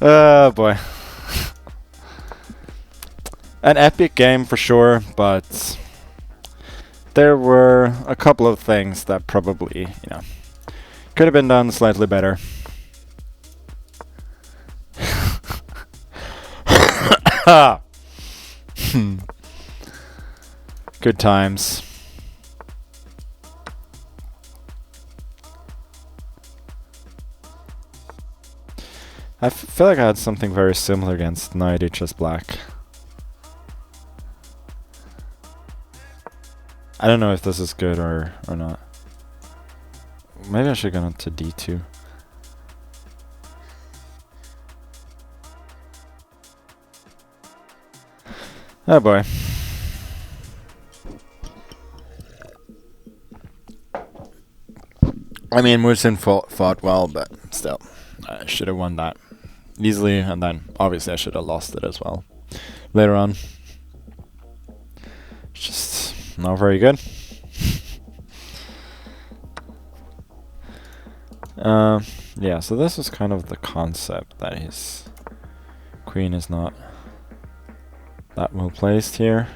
Oh boy. An epic game for sure, but there were a couple of things that probably, could have been done slightly better. Good times. I feel like I had something very similar against Knight HS Black. I don't know if this is good or not. Maybe I should go on to D2. Oh boy. I mean, Murzin fought well, but still, I should have won that easily, and then obviously I should have lost it as well later on. Just not very good. Yeah, so this is kind of the concept, that his queen is not that well placed here.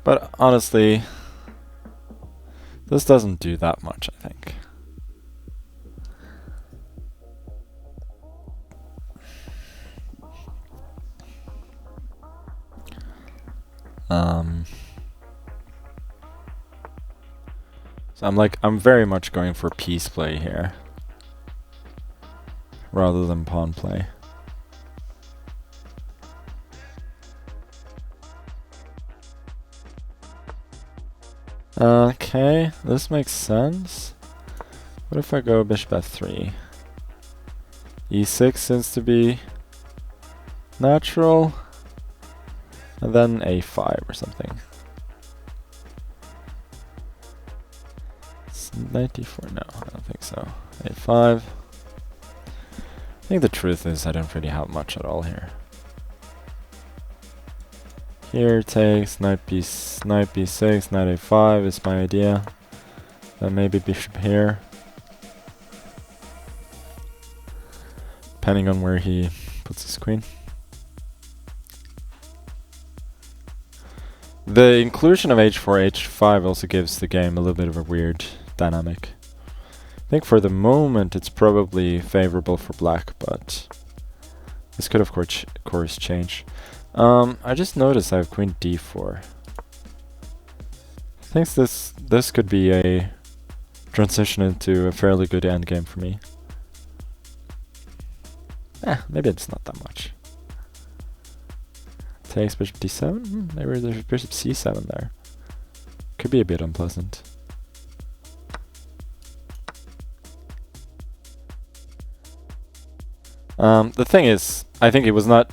But honestly, this doesn't do that much, I think. So I'm very much going for piece play here, rather than pawn play. Okay, this makes sense. What if I go bishop f3? e6 seems to be natural. And then a5 or something. It's 94, no, I don't think so. a5. I think the truth is I don't really have much at all here. Here takes knight b6, knight a5 is my idea. Then maybe bishop here. Depending on where he puts his queen. The inclusion of h4, h5 also gives the game a little bit of a weird dynamic. I think for the moment it's probably favorable for black, but this could of course change. I just noticed I have queen d4. I think this could be a transition into a fairly good endgame for me. Maybe it's not that much. Takes bishop d7. Maybe there's bishop c7 there. Could be a bit unpleasant. The thing is, I think it was not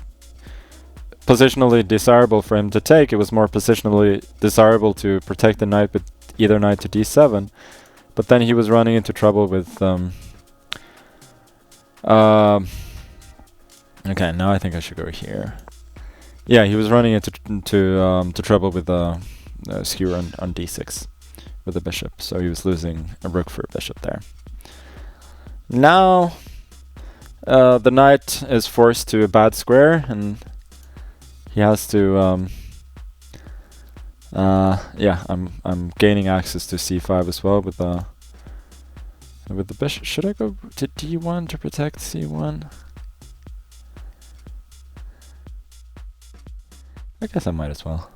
positionally desirable for him to take. It was more positionally desirable to protect the knight with either knight to d7. But then he was running into trouble with... okay, now I think I should go here. Yeah, he was running into trouble with the skewer on d6 with the bishop. So he was losing a rook for a bishop there. Now... the knight is forced to a bad square, and he has to. Yeah, I'm gaining access to c5 as well with the bishop. Should I go to d1 to protect c1? I guess I might as well.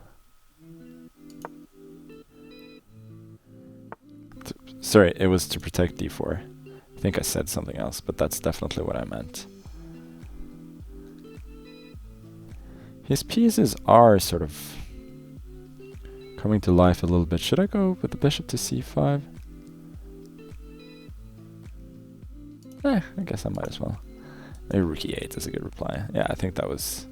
Sorry, it was to protect d4. I think I said something else, but that's definitely what I meant. His pieces are sort of coming to life a little bit. Should I go with the bishop to c5? I guess I might as well. Maybe rook e8 is a good reply. Yeah, I think that was...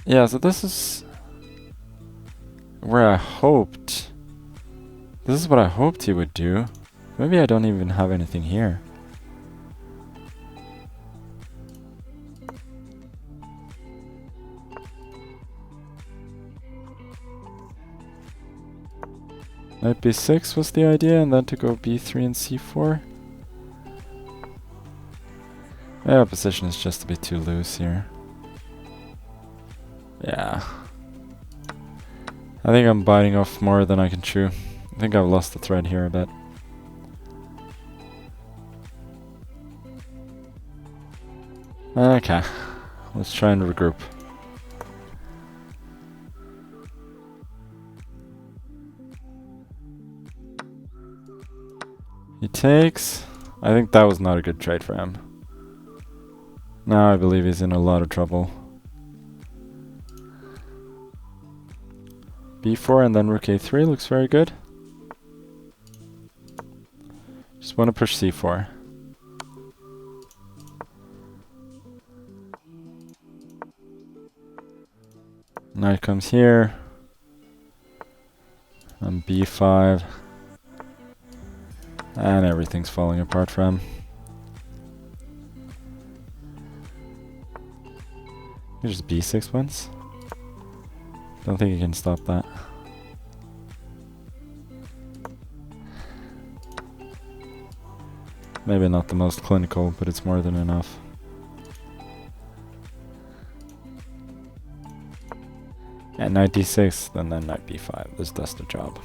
yeah, so this is where I hoped... This is what I hoped he would do. Maybe I don't even have anything here. Knight b6 was the idea, and then to go b3 and c4. Yeah, position is just a bit too loose here. Yeah. I think I'm biting off more than I can chew. I think I've lost the thread here a bit. Okay. Let's try and regroup. He takes. I think that was not a good trade for him. Now I believe he's in a lot of trouble. b4 and then rook a3 looks very good. Just want to push c4. Knight comes here. And b5. And everything's falling apart for him. Here's b6 once. Don't think he can stop that. Maybe not the most clinical, but it's more than enough. And knight d6, then knight b5. This does the job.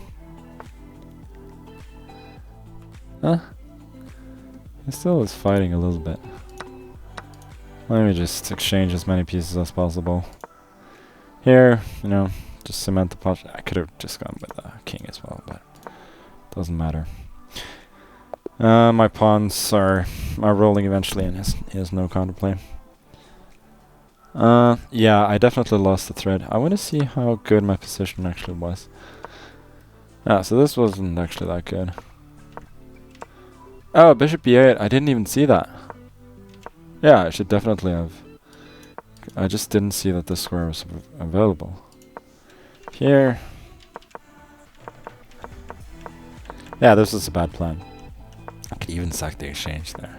Huh? He still is fighting a little bit. Let me just exchange as many pieces as possible. Here, you know, just cement the pot. I could have just gone with the king as well, but doesn't matter. My pawns are rolling eventually, and he has no counterplay. Yeah, I definitely lost the thread. I want to see how good my position actually was. So this wasn't actually that good. Oh, bishop b8. I didn't even see that. Yeah, I should definitely have. I just didn't see that this square was available. Here. Yeah, this was a bad plan. I could even sack the exchange there.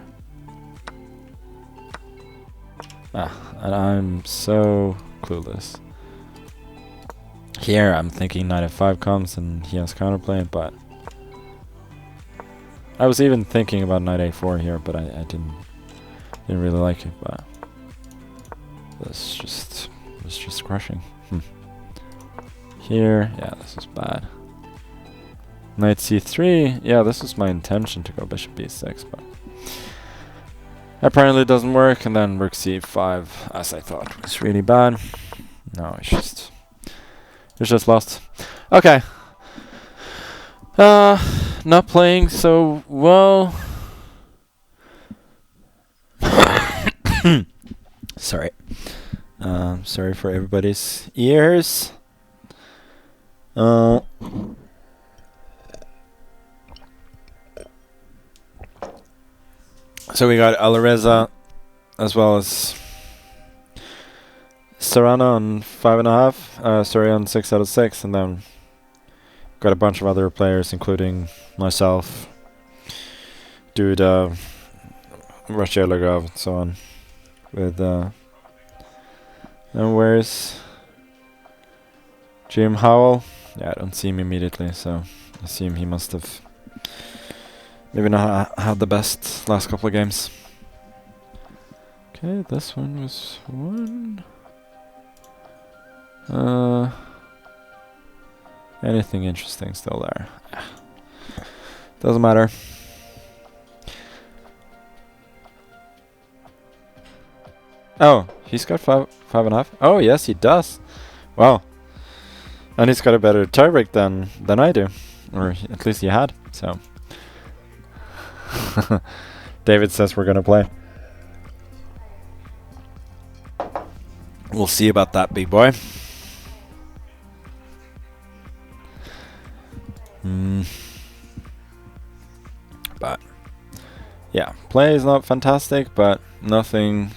And I'm so clueless. Here I'm thinking knight f5 comes and he has counterplay, but I was even thinking about knight a4 here, but I didn't really like it. But this was just crushing. Here, yeah, this is bad. Knight c3, yeah, this was my intention to go bishop b6, but apparently it doesn't work, and then rook c5, as I thought, was really bad. No, it's just lost. Okay. Not playing so well. Sorry. Sorry for everybody's ears. So we got Alvarez as well as Serrano on 5.5, sorry, on 6 out of 6, and then got a bunch of other players, including myself, Duda, Rosell, and so on. With and where's Jim Howell? Yeah, I don't see him immediately, so I assume he must have maybe not had the best last couple of games. Okay, this one was one. Anything interesting still there? Doesn't matter. Oh, he's got 5.5. Oh, yes, he does. Wow. And he's got a better tiebreak than I do, or at least he had. So David says we're gonna play. We'll see about that, big boy. But yeah, play is not fantastic, but nothing,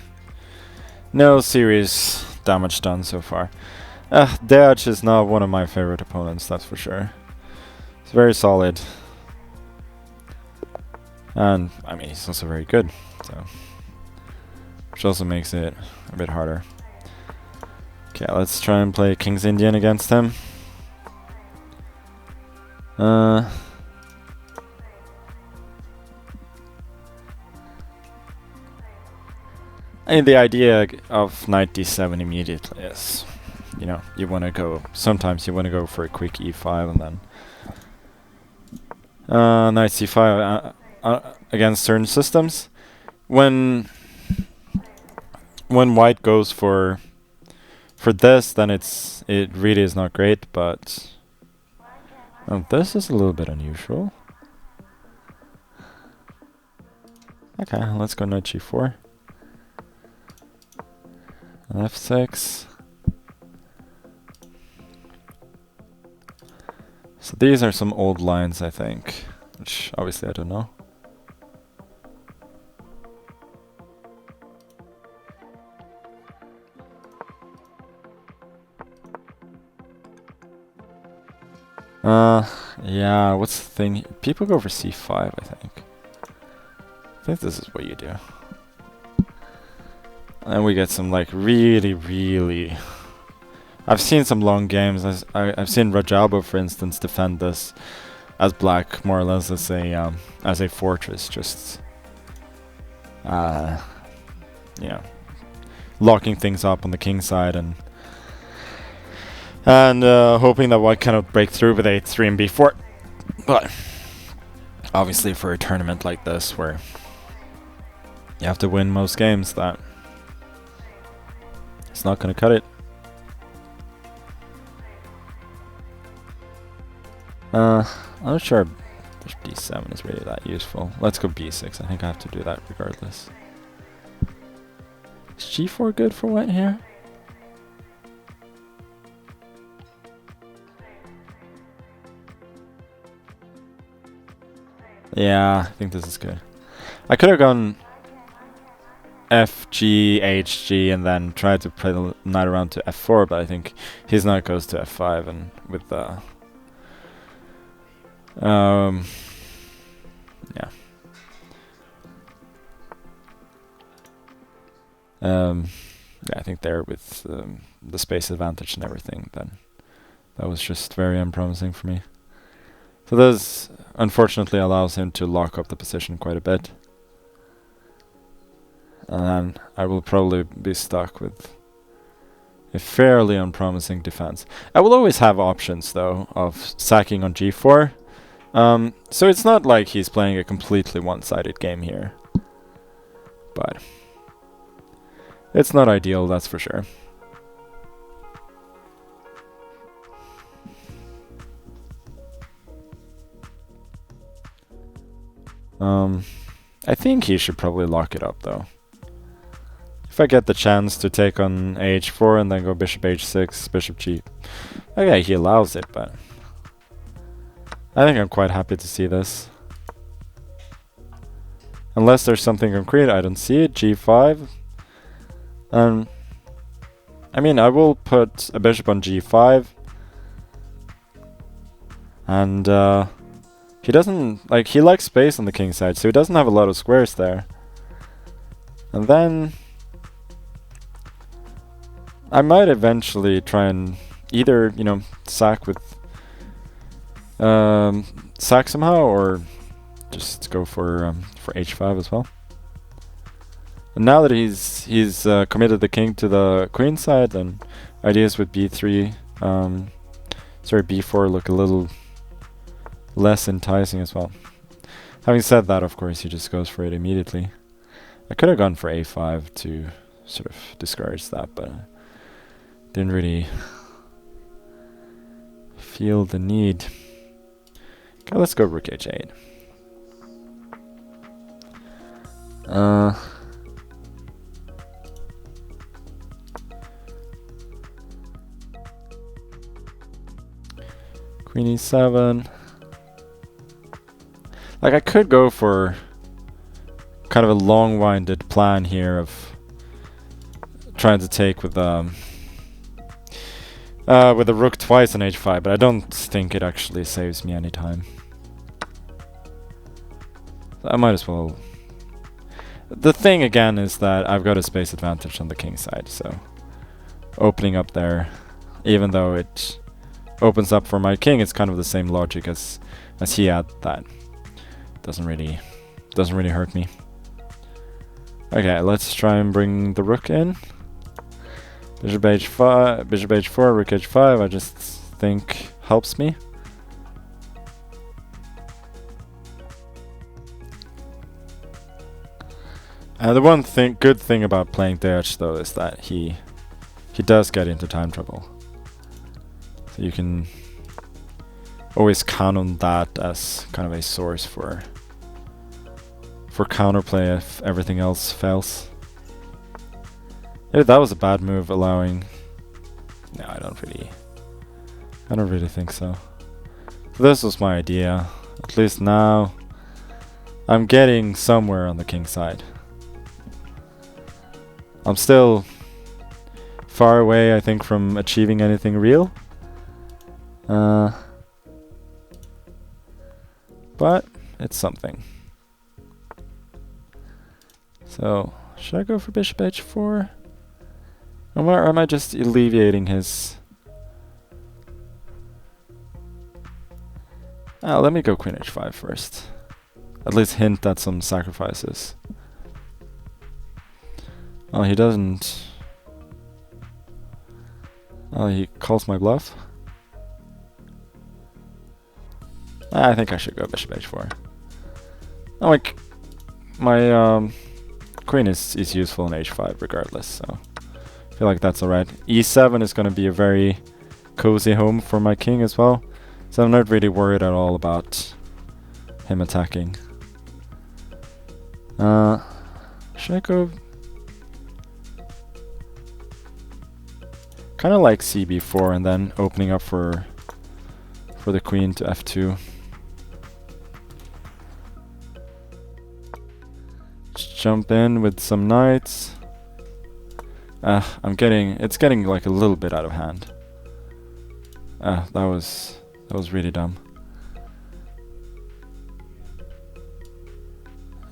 no serious damage done so far. Deac is not one of my favorite opponents, that's for sure. It's very solid. And, I mean, he's also very good, so, which also makes it a bit harder. Okay, let's try and play King's Indian against him. I mean, the idea of knight d7 immediately is, you know, you want to go, sometimes you want to go for a quick e5 and then knight c5 against certain systems. When white goes for this, then it really is not great, but this is a little bit unusual. Okay, let's go knight g4. F6. So these are some old lines, I think, which obviously I don't know. Yeah, what's the thing? People go for c5, I think. I think this is what you do. And we get some, like, really... I've seen some long games. I've seen Rajalbo, for instance, defend this as black, more or less as a fortress, just you know, locking things up on the king side and hoping that white cannot break through with a3 and b4. But obviously, for a tournament like this, where you have to win most games, that it's not going to cut it. I'm not sure bishop d7 is really that useful. Let's go b6. I think I have to do that regardless. Is g4 good for white here? Yeah, I think this is good. I could have gone FG, HG, and then tried to play the knight around to f4, but I think his knight goes to f5, and with the Yeah, I think there with the space advantage and everything, then that was just very unpromising for me. So this unfortunately allows him to lock up the position quite a bit. And then I will probably be stuck with a fairly unpromising defense. I will always have options though of sacking on g4. So it's not like he's playing a completely one-sided game here. But it's not ideal, that's for sure. I think he should probably lock it up though. If I get the chance to take on h4 and then go bishop h6, bishop g. Okay, he allows it, but I think I'm quite happy to see this. Unless there's something concrete, I don't see it. g5. I mean, I will put a bishop on g5. And he doesn't, like, he likes space on the king side, so he doesn't have a lot of squares there. And then I might eventually try and either, you know, sack with sack somehow, or just go for h5 as well. And now that he's committed the king to the queen side, then ideas with b3, sorry, b4 look a little less enticing as well. Having said that, of course, he just goes for it immediately. I could have gone for a5 to sort of discourage that, but didn't really feel the need. Okay, let's go rook h8. Queen e7. Like, I could go for kind of a long-winded plan here of trying to take with the rook twice on h5, but I don't think it actually saves me any time. So I might as well. The thing again is that I've got a space advantage on the king side, so opening up there, even though it opens up for my king, it's kind of the same logic as he had. That doesn't really hurt me. Okay, let's try and bring the rook in. Bishop h5, bishop h4, rook h5. I just think helps me. The one good thing about playing Deac though is that he does get into time trouble. So you can always count on that as kind of a source for counterplay if everything else fails. Yeah, that was a bad move, allowing. No, I don't really think so. This was my idea. At least now I'm getting somewhere on the king side. I'm still far away, I think, from achieving anything real. But it's something. So, should I go for bishop h4? Or am I just alleviating his... let me go queen h5 first. At least hint at some sacrifices. Oh, he doesn't... Oh, he calls my bluff. I think I should go bishop h4. Oh, my queen is useful in h5 regardless, so I feel like that's alright. e7 is going to be a very cozy home for my king as well, so I'm not really worried at all about him attacking. Should I go... Kind of like cb4 and then opening up for the queen to f2. Just jump in with some knights. It's getting like a little bit out of hand. That was really dumb.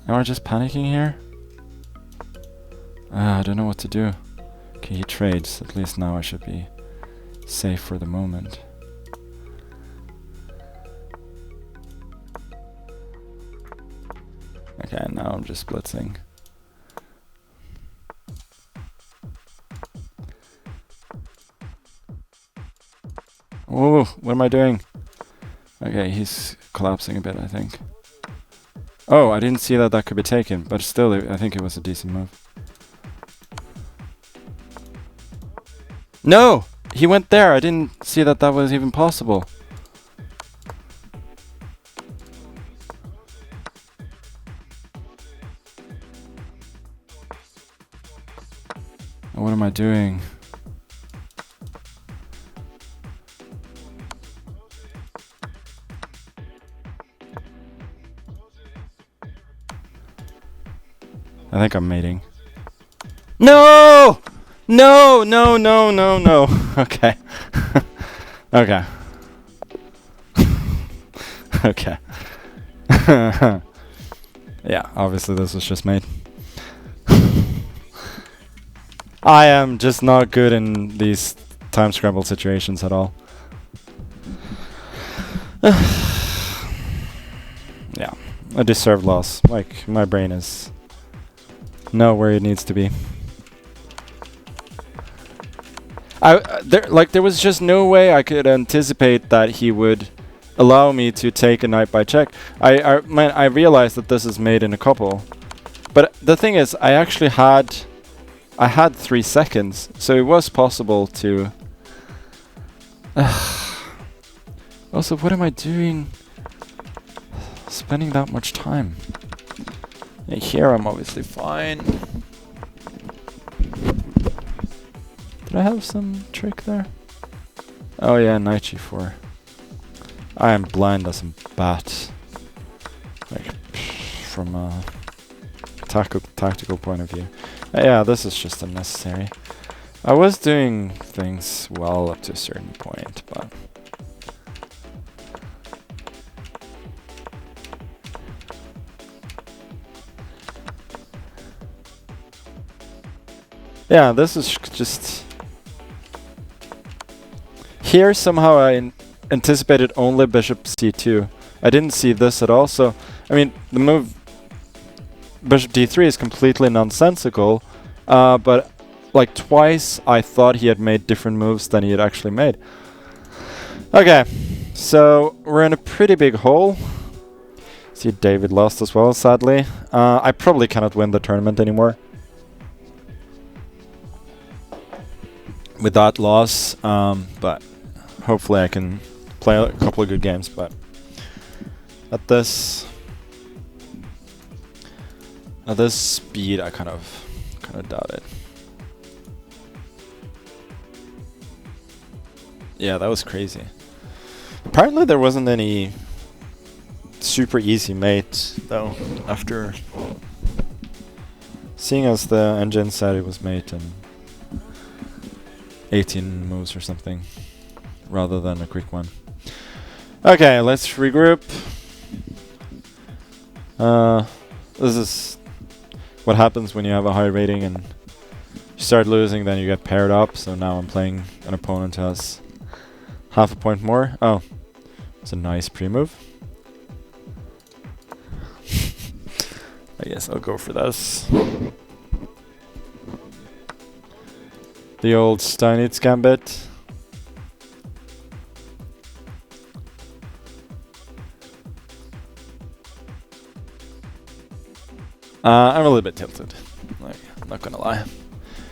Am I just panicking here? I don't know what to do. Okay, he trades. At least now I should be safe for the moment. Okay, now I'm just blitzing. Whoa, what am I doing? Okay, he's collapsing a bit, I think. Oh, I didn't see that that could be taken, but still, I think it was a decent move. No! He went there! I didn't see that that was even possible. What am I doing? I think I'm mating. No! No, no, no, no, no. Okay. Okay. Okay. Yeah, obviously this was just made. I am just not good in these time scramble situations at all. Yeah, a deserved loss. Like, my brain is not where it needs to be. There was just no way I could anticipate that he would allow me to take a knight by check. I realized that this is made in a couple, but the thing is, I actually had 3 seconds, so it was possible to. Also, what am I doing? Spending that much time. Yeah, here I'm obviously fine. Did I have some trick there? Oh yeah, knight g4. I am blind as a bat. Like, from a tactical point of view. Yeah, this is just unnecessary. I was doing things well up to a certain point, but... Yeah, this is just... Here somehow I anticipated only bishop c2. I didn't see this at all, so... I mean, the move bishop d3 is completely nonsensical, but like twice I thought he had made different moves than he had actually made. Okay, so we're in a pretty big hole. See, David lost as well, sadly. I probably cannot win the tournament anymore with that loss, but hopefully I can play a couple of good games. But at this speed, I kind of doubt it. Yeah, that was crazy. Apparently there wasn't any super easy mate though, after seeing as the engine said it was mate in 18 moves or something, rather than a quick one. Okay, let's regroup. This is what happens when you have a high rating and you start losing, then you get paired up. So now I'm playing an opponent who has half a point more. Oh, it's a nice pre-move. I guess I'll go for this. The old Steinitz gambit. I'm a little bit tilted. Like, I'm not gonna lie.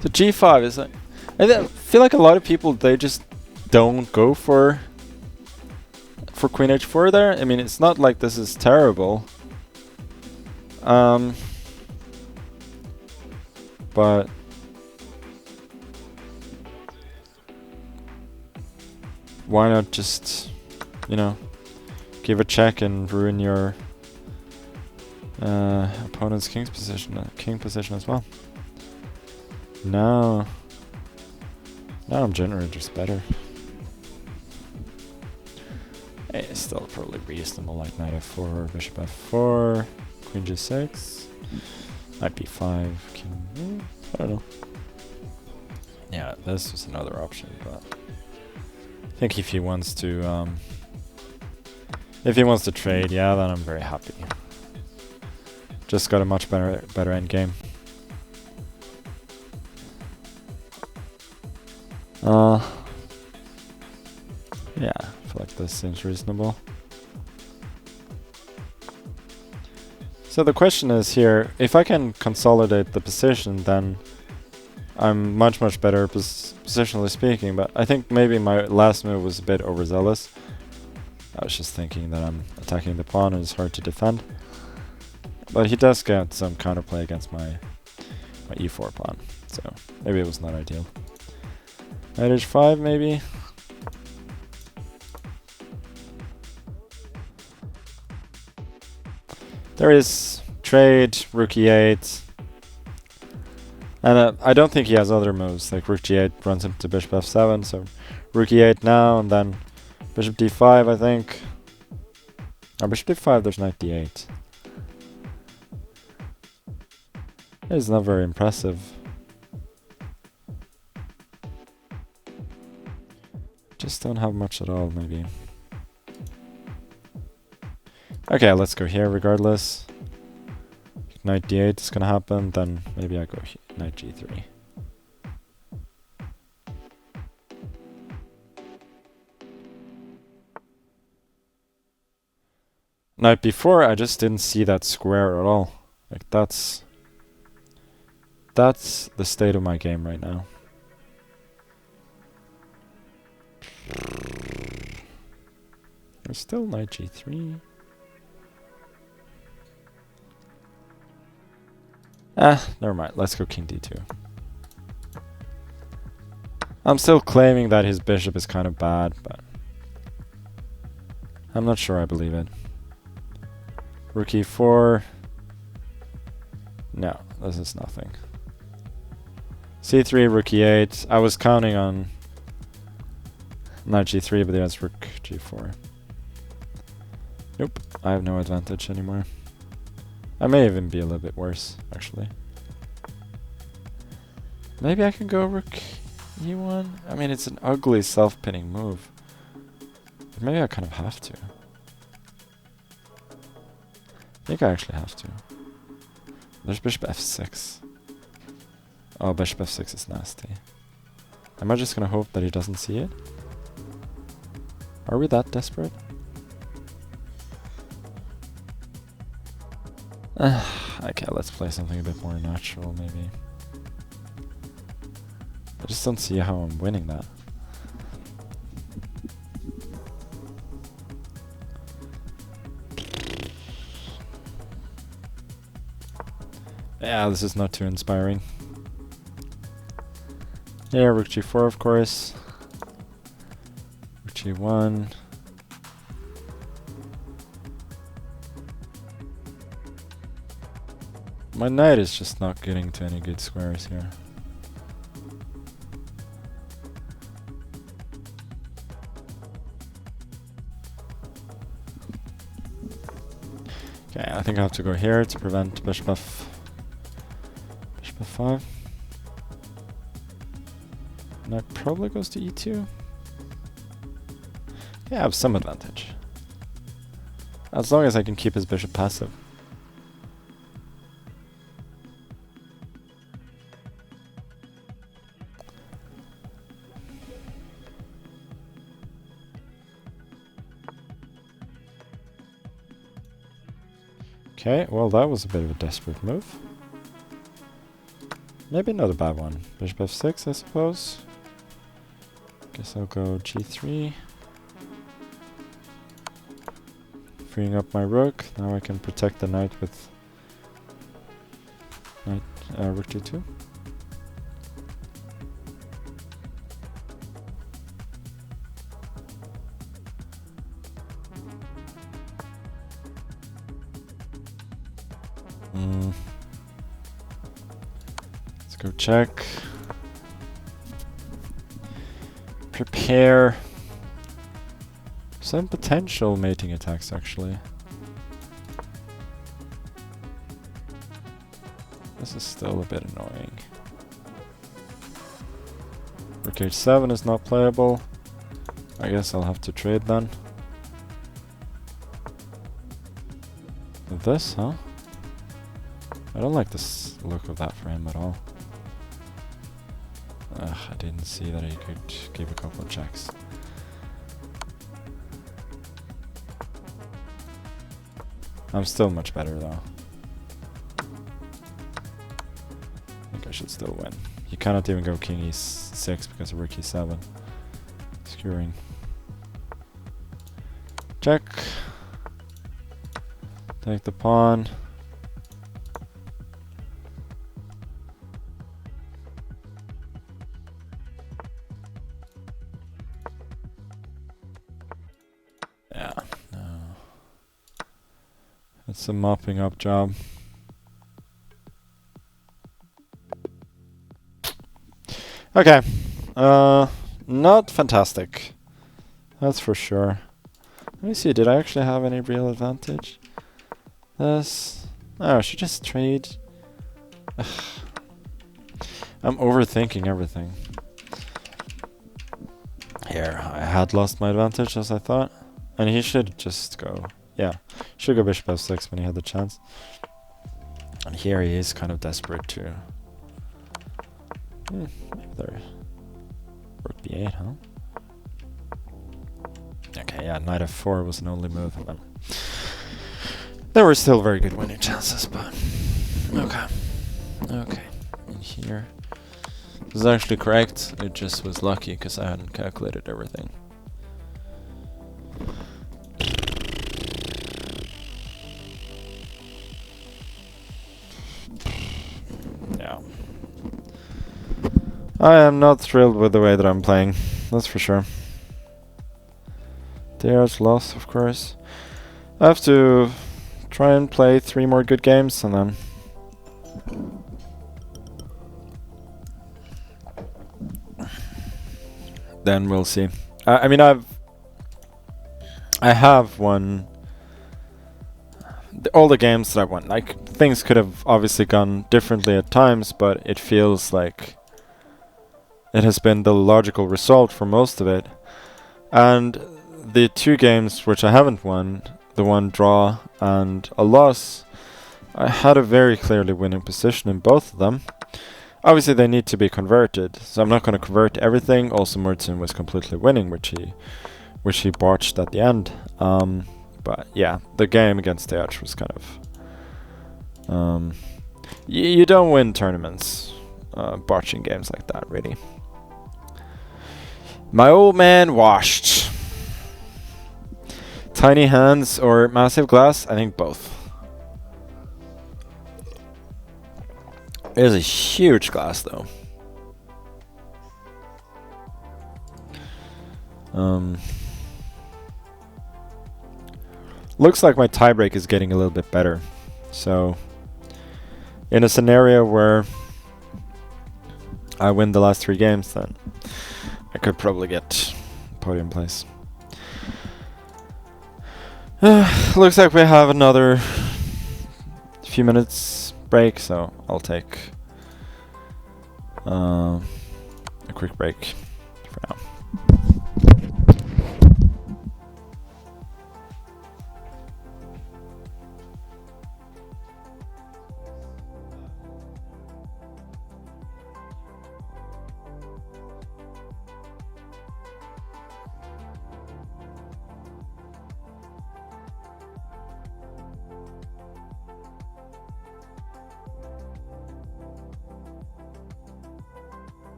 So g5 is like, I feel like a lot of people, they just don't go for queen h4 there. I mean, it's not like this is terrible. But why not just, you know, give a check and ruin your opponent's king position as well. Now I'm generally just better. It's still probably reasonable, like knight f4, bishop f4, queen g6, knight b5, king. I don't know. Yeah, this was another option, but I think if he wants to trade, yeah, then I'm very happy. Just got a much better end game. Yeah, I feel like this seems reasonable. So the question is here, if I can consolidate the position, then I'm much better positionally speaking, but I think maybe my last move was a bit overzealous. I was just thinking that I'm attacking the pawn and it's hard to defend. But he does get some counterplay against my e4 pawn, so maybe it was not ideal. Knight h5 maybe? There is trade, rook e8. And I don't think he has other moves, like rook g8 runs him to bishop f7, so rook e8 now, and then bishop d5, I think. Oh, bishop d5, there's knight d8. It's not very impressive. Just don't have much at all, maybe. Okay, let's go here regardless. Knight d8 is gonna happen, then maybe I go knight g3. Night before, I just didn't see that square at all. Like that's the state of my game right now. There's still knight g3. Never mind. Let's go king d2. I'm still claiming that his bishop is kind of bad, but I'm not sure I believe it. Rook e4. No, this is nothing. c3, rook e8. I was counting on knight g3, but there's rook g4. Nope, I have no advantage anymore. I may even be a little bit worse, actually. Maybe I can go rook e1? I mean, it's an ugly self-pinning move. But maybe I kind of have to. I think I actually have to. There's bishop f6. Oh, bishop f6 is nasty. Am I just gonna hope that he doesn't see it? Are we that desperate? Okay, let's play something a bit more natural, maybe. I just don't see how I'm winning that. Yeah, this is not too inspiring. Yeah, rook g4, of course. Rook g1. My knight is just not getting to any good squares here. Okay, I think I have to go here to prevent bishop f5. Knight probably goes to e2. Yeah, I have some advantage. As long as I can keep his bishop passive. Okay, well that was a bit of a desperate move. Maybe not a bad one. Bishop f6, I suppose. Guess I'll go g3. Freeing up my rook. Now I can protect the knight with knight rook g2. Let's go check. Prepare some potential mating attacks, actually. This is still a bit annoying. Rook h7 is not playable. I guess I'll have to trade then. With this, huh? I don't like this look of that for him at all. Ugh, I didn't see that he could give a couple of checks. I'm still much better though. I think I should still win. You cannot even go king e6 because of rook e7. Skewering. Check. Take the pawn. Yeah, no. It's a mopping up job. Okay. Not fantastic. That's for sure. Let me see, did I actually have any real advantage? This. Oh, I should just trade. Ugh. I'm overthinking everything. Here, I had lost my advantage as I thought. And he should just go. Yeah, should go bishop f6 when he had the chance. And here he is kind of desperate too. Maybe there. Rook b8, huh? Okay, yeah, knight f4 was an only move. And then there were still very good winning chances, but okay. Okay, in here. This is actually correct. It just was lucky because I hadn't calculated everything. Yeah. I am not thrilled with the way that I'm playing, that's for sure. There's loss, of course. I have to try and play 3 more good games and then we'll see. I mean, I have won all the games that I won. Like, things could have obviously gone differently at times, but it feels like it has been the logical result for most of it. And the 2 games which I haven't won, the 1 draw and a loss, I had a very clearly winning position in both of them. Obviously they need to be converted, so I'm not going to convert everything. Also Murzin was completely winning, which he botched at the end. But yeah, the game against Deac was kind of... you don't win tournaments botching games like that, really. My old man washed. Tiny hands or massive glass? I think both. It is a huge glass, though. Looks like my tiebreak is getting a little bit better. So, in a scenario where I win the last 3 games, then I could probably get podium place. Looks like we have another few minutes break, so I'll take a quick break for now.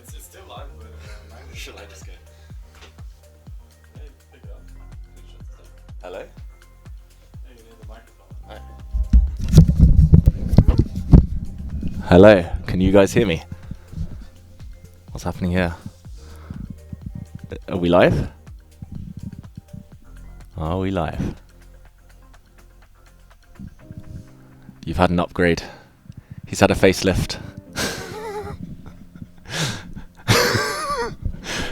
it's still live, but Magnus Should I just go? Hey, pick it up. Good shot. Hello? Hey, you need the microphone. Hello, can you guys hear me? What's happening here? Are we live? Are we live? You've had an upgrade. He's had a facelift.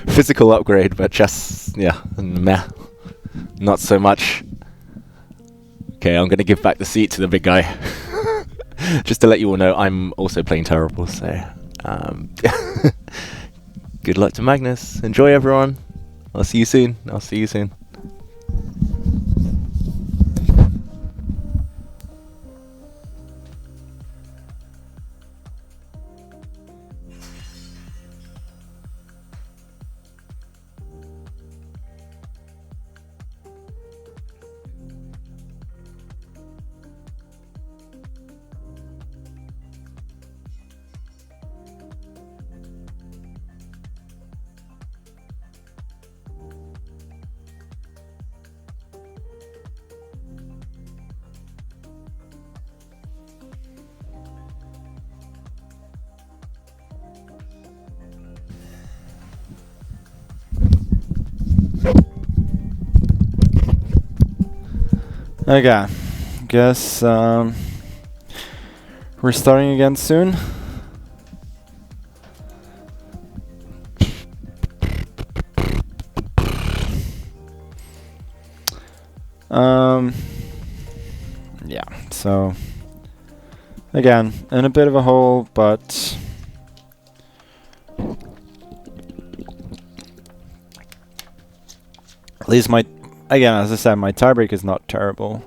Physical upgrade, but just, yeah, meh. Not so much. Okay, I'm gonna give back the seat to the big guy. Just to let you all know, I'm also playing terrible, so good luck to Magnus. Enjoy, everyone. I'll see you soon. Okay, guess we're starting again soon. Yeah, so again, in a bit of a hole, but at least again, as I said, my tiebreak is not terrible.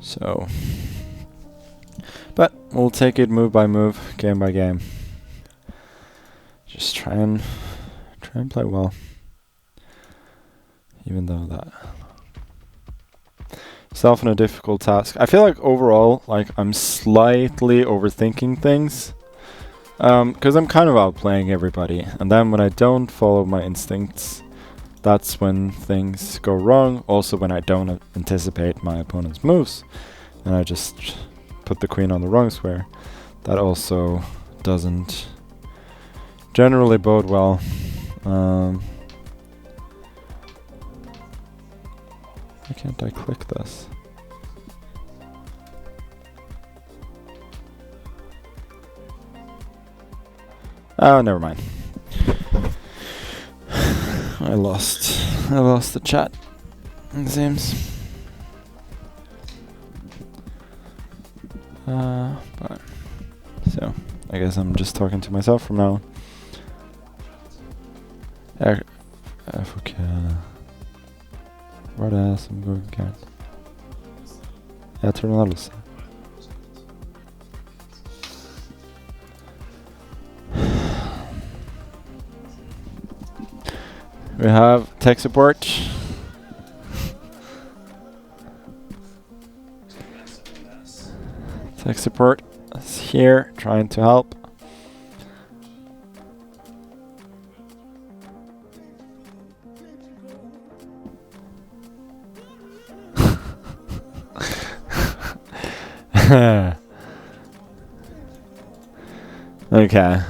So, but we'll take it move by move, game by game. Just try and play well, even though that it's often a difficult task. I feel like overall, like I'm slightly overthinking things, because I'm kind of outplaying everybody, and then when I don't follow my instincts, that's when things go wrong. Also when I don't anticipate my opponent's moves and I just put the queen on the wrong square. That also doesn't generally bode well. Why can't I click this? Oh, never mind. I lost the chat, it seems. But so I guess I'm just talking to myself from now on. Okay. Var det som går gærent? Jag tror den alldeles. We have tech support. Tech support is here, trying to help. Okay.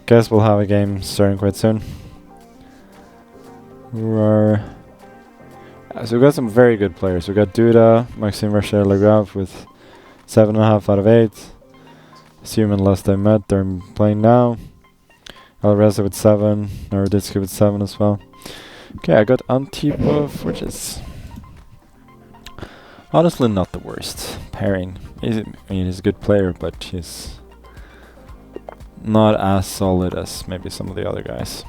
Guess we'll have a game starting quite soon. So we've got some very good players. We've got Duda, Maxime Rosell with 7.5 out of 8. Assuming last they met, they're playing now. Alvar with 7, Naroditsky with 7 as well. Okay, I got Antipov, which is honestly not the worst pairing. He's a good player, but he's not as solid as maybe some of the other guys.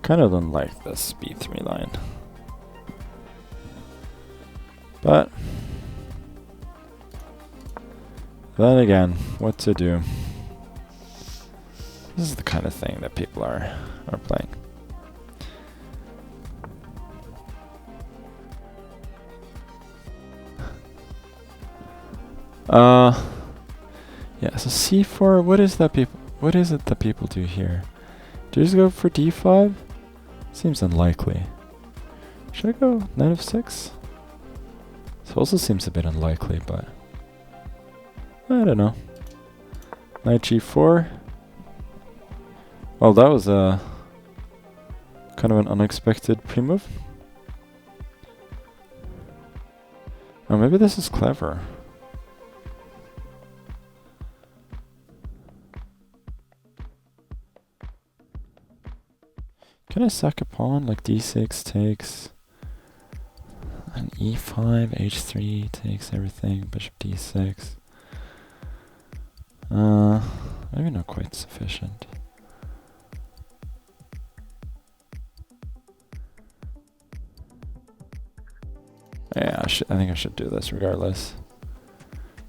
Kind of don't like this B3 line. But then again, what to do? This is the kind of thing that people are playing. Yeah, so c4, what is that people what is it that people do here? Do you just go for d5? Seems unlikely. Should I go knight f6? This also seems a bit unlikely, but I don't know. Knight g4. Well, that was a kind of an unexpected pre-move. Oh, maybe this is clever. Can I sack a pawn? Like d6 takes an e5, h3 takes everything, bishop d6. Maybe not quite sufficient. Yeah, I think I should do this regardless.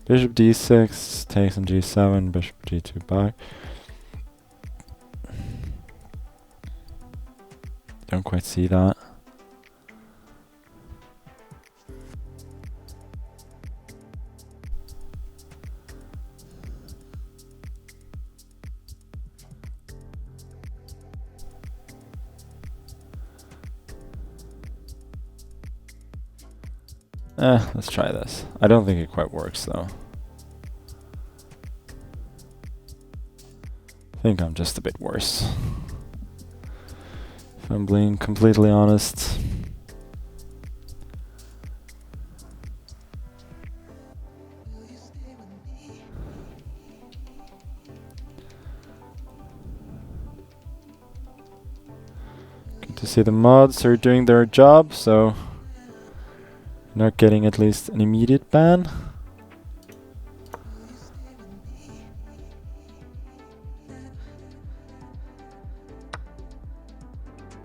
Bishop d6 takes on g7, bishop g2 back. Don't quite see that. Let's try this. I don't think it quite works though. I think I'm just a bit worse. If I'm being completely honest. Good to see the mods are doing their job, so not getting at least an immediate ban.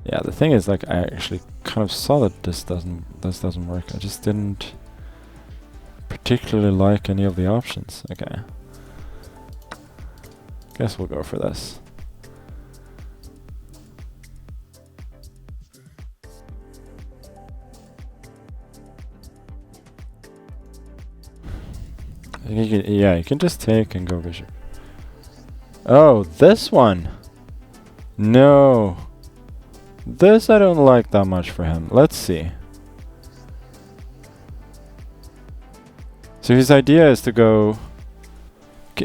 Yeah, the thing is, like, I actually kind of saw that this doesn't work. I just didn't particularly like any of the options. Okay. Guess we'll go for this. Yeah, you can just take and go bishop. Oh, this one! No! This I don't like that much for him. Let's see. So his idea is to go...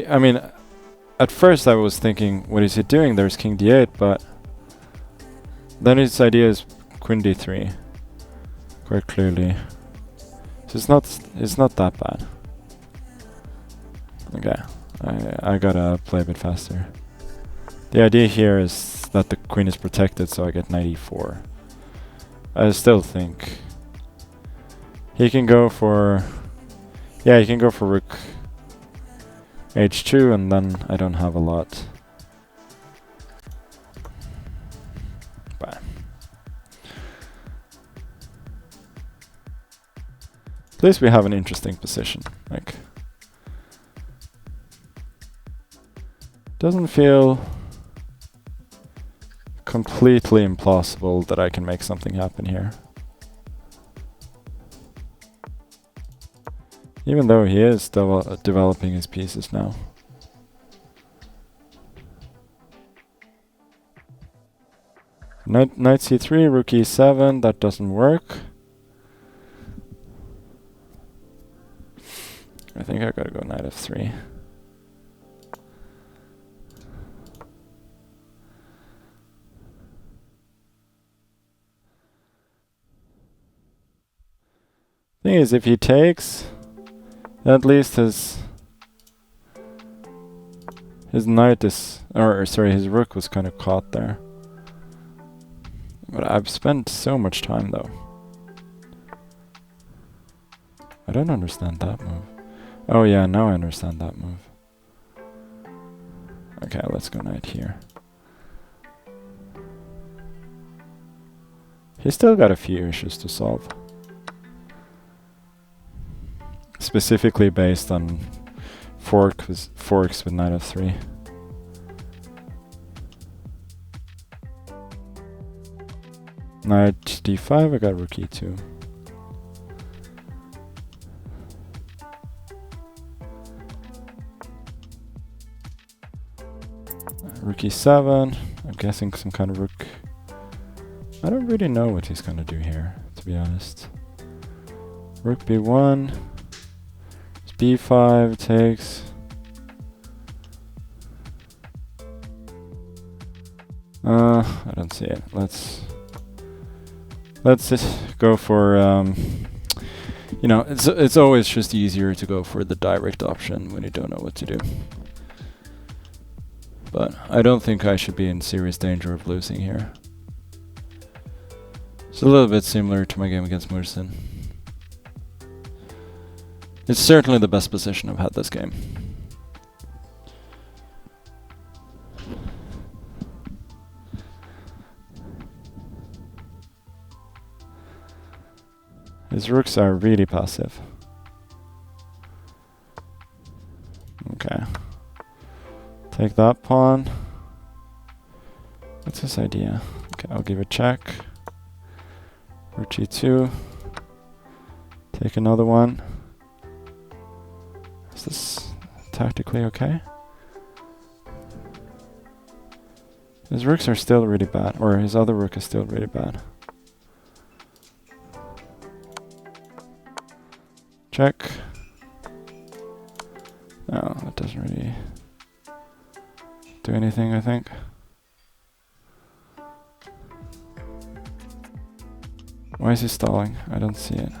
I mean, at first I was thinking, what is he doing? There's king d8, but... Then his idea is queen d3. Quite clearly. So it's not that bad. Okay, I gotta play a bit faster. The idea here is that the queen is protected, so I get knight e4. I still think he can go for... Yeah, he can go for rook h2, and then I don't have a lot. But at least we have an interesting position. Like, doesn't feel completely implausible that I can make something happen here. Even though he is developing his pieces now. Knight c3, rook e7, that doesn't work. I think I gotta go knight f3. Thing is, if he takes, at least his knight is, or sorry, his rook was kind of caught there. But I've spent so much time though. I don't understand that move. Oh yeah, now I understand that move. Okay, let's go knight here. He's still got a few issues to solve. Specifically based on forks with knight f3. Knight d5, I got rook e2. Rook e7. I'm guessing some kind of rook. I don't really know what he's gonna do here, to be honest. Rook b1. b5 takes. I don't see it. Let's just go for you know, it's always just easier to go for the direct option when you don't know what to do. But I don't think I should be in serious danger of losing here. It's a little bit similar to my game against Murzin. It's certainly the best position I've had this game. His rooks are really passive. Okay. Take that pawn. What's his idea? Okay, I'll give a check. Rook g2. Take another one. Is this tactically okay? His rooks are still really bad, or his other rook is still really bad. Check. No, that doesn't really do anything, I think. Why is he stalling? I don't see it.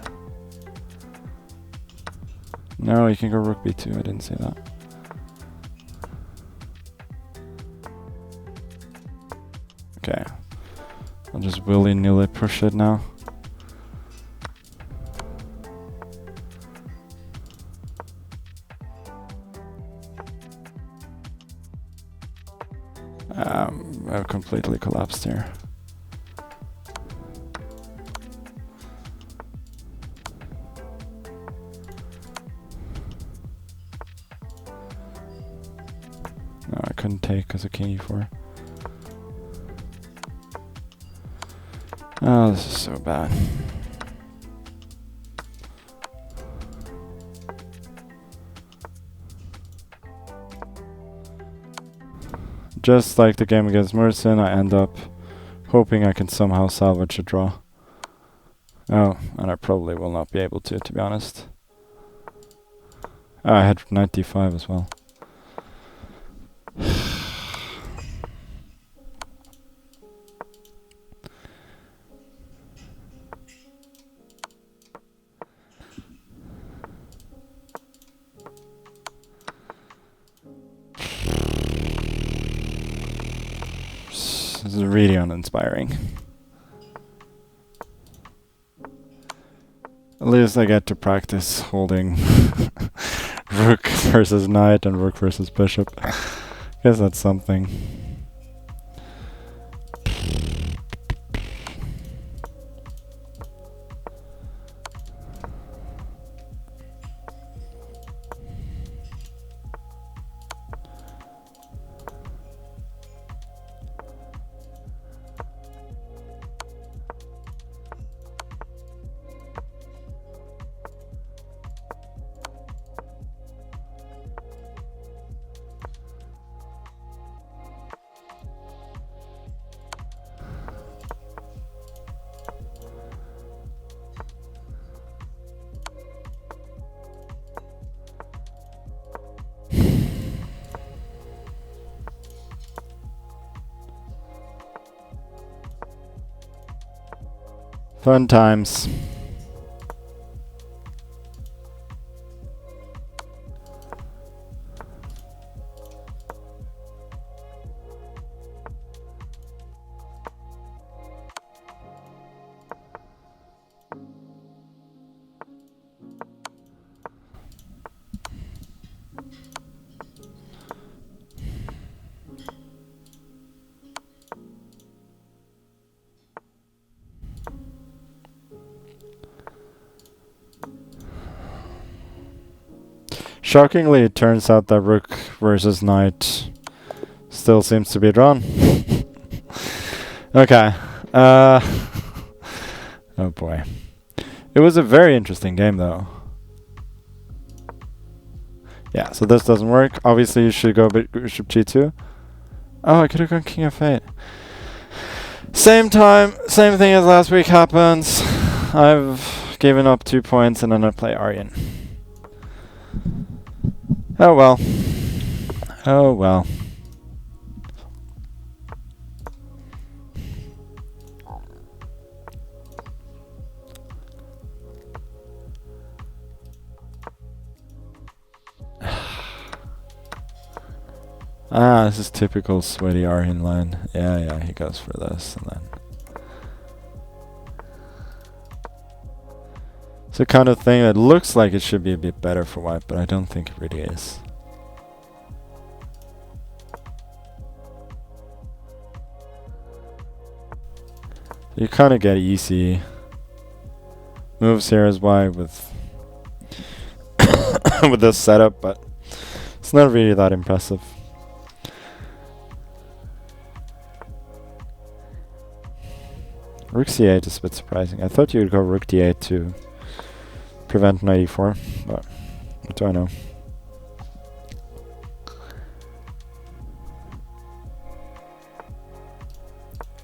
No, you can go rook b2. I didn't see that. Okay. I'll just willy-nilly push it now. I've completely collapsed here. No, I couldn't take because of king e4. Oh, this is so bad. Just like the game against Murzin, I end up hoping I can somehow salvage a draw. Oh, and I probably will not be able to be honest. I had knight d5 as well. This is really uninspiring. At least I get to practice holding rook versus knight and rook versus bishop. Guess that's something. Fun times. Shockingly, it turns out that rook versus knight still seems to be drawn. Okay. Oh boy. It was a very interesting game though. Yeah, so this doesn't work. Obviously you should go bishop g2. Oh, I could have gone king f8. Same time, same thing as last week happens. I've given up 2 points and then I play Aryan. Oh well. Oh well. This is typical sweaty Aryan line. Yeah, he goes for this and then. It's the kind of thing that looks like it should be a bit better for white, but I don't think it really is. You kind of get easy moves here as white with with this setup, but it's not really that impressive. Rook c8 is a bit surprising. I thought you would go rook d8 to prevent knight e4, but what do I know?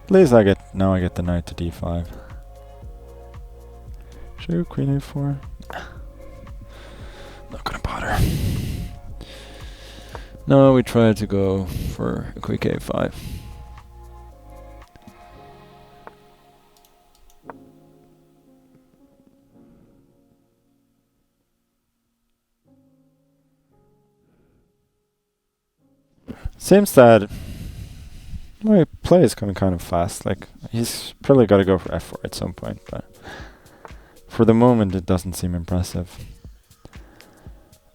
At least I get the knight to d5. Should I go queen a4? Nah. Not gonna bother. No, we try to go for a quick a5. Seems that my play is coming kind of fast. Like, he's probably got to go for f4 at some point, but for the moment it doesn't seem impressive.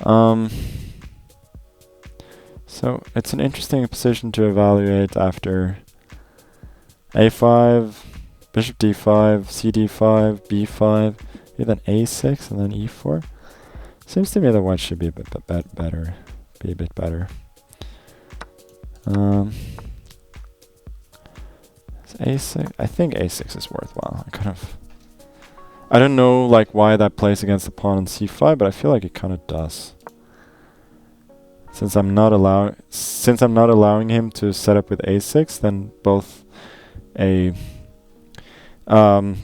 So it's an interesting position to evaluate after a5, bishop d5, cd5, b5, then a6, and then e4. Seems to me that white should be a bit better. A6. I think a6 is worthwhile. I don't know like why that plays against the pawn on c5, but I feel like it kind of does. Since I'm not allowing him to set up with a6, then both b5 and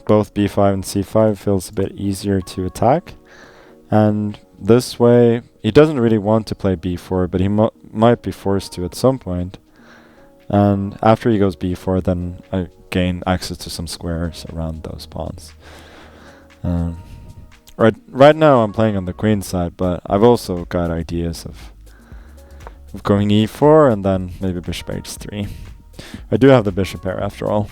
c5 feels a bit easier to attack. And this way, he doesn't really want to play b4, but he might be forced to at some point. And after he goes b4, then I gain access to some squares around those pawns. Right now I'm playing on the queen side, but I've also got ideas of going e4 and then maybe bishop h3. I do have the bishop pair after all.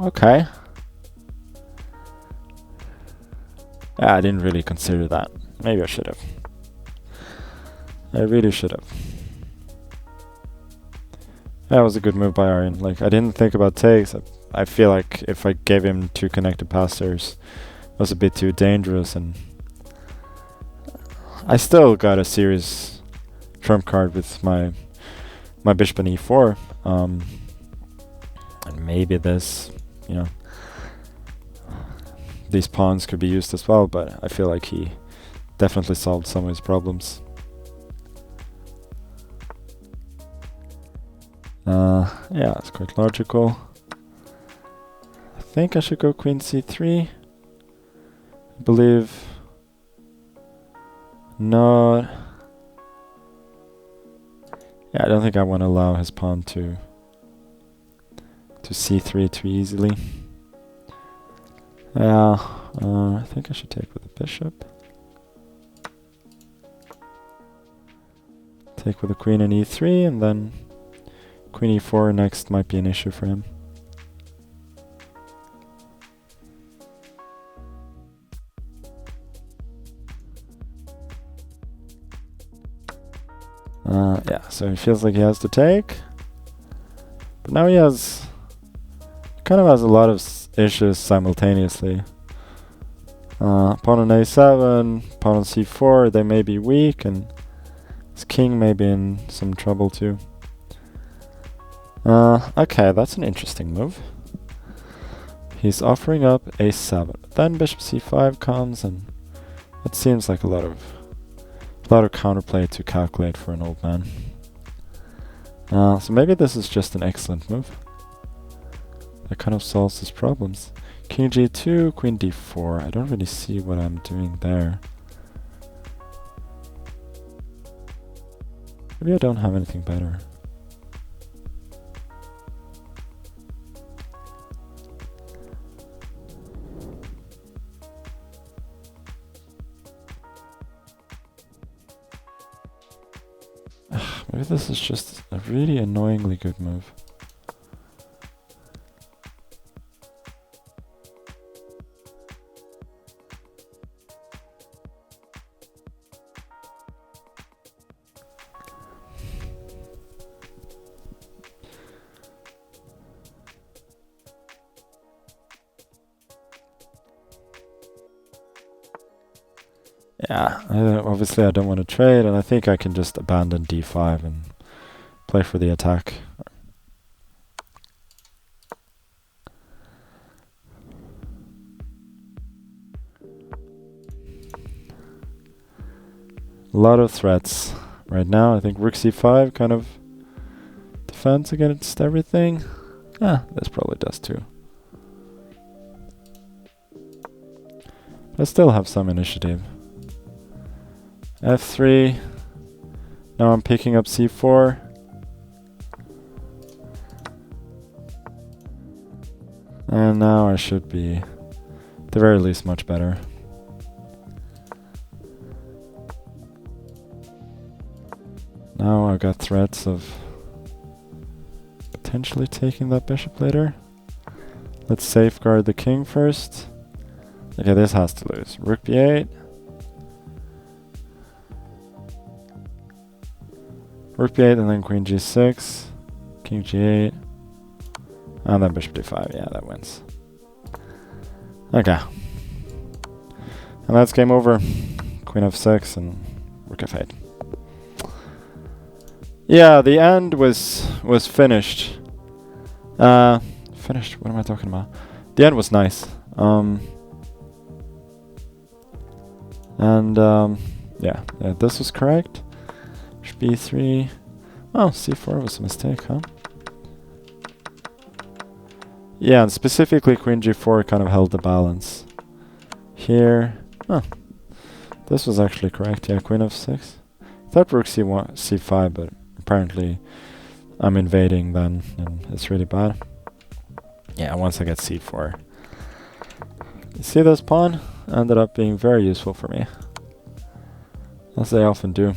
Okay. Yeah, I didn't really consider that. Maybe I should have. I really should have. That was a good move by Aryan. Like, I didn't think about takes. I feel like if I gave him 2 connected passers, it was a bit too dangerous, and I still got a serious trump card with my bishop and e4. And maybe this, these pawns could be used as well, but I feel like he definitely solved some of his problems. Yeah, it's quite logical. I think I should go queen c3. I believe not. Yeah, I don't think I want to allow his pawn to c3 too easily. Yeah, I think I should take with the bishop. Take with the queen and e3, and then queen e4 next might be an issue for him. Yeah, so he feels like he has to take. But now he kind of has a lot of issues simultaneously. Pawn on a7, pawn on c4, they may be weak, and his king may be in some trouble too. Okay, that's an interesting move. He's offering up a7. But then bishop c5 comes, and it seems like a lot of counterplay to calculate for an old man. So maybe this is just an excellent move. That kind of solves his problems. King g2, queen d4. I don't really see what I'm doing there. Maybe I don't have anything better. Maybe this is just a really annoyingly good move. Yeah, obviously I don't want to trade, and I think I can just abandon d5 and play for the attack. A lot of threats right now. I think rook c5 kind of defends against everything. This probably does too. But I still have some initiative. f3. Now I'm picking up c4. And now I should be, at the very least, much better. Now I've got threats of potentially taking that bishop later. Let's safeguard the king first. Okay, this has to lose. Rook b8. Rook b8 and then queen g6. King g8. And then bishop d5. Yeah, that wins. Okay. And that's game over. Queen f6 and rook f8. Yeah, the end was finished. Finished? What am I talking about? The end was nice. Yeah, this was correct. b3. Oh, c4 was a mistake, huh? Yeah, and specifically queen g4 kind of held the balance. Here. Oh, this was actually correct. Yeah, queen f6. Thought rook c5, but apparently I'm invading then, and it's really bad. Yeah, once I get c4. You see this pawn? Ended up being very useful for me. As they often do.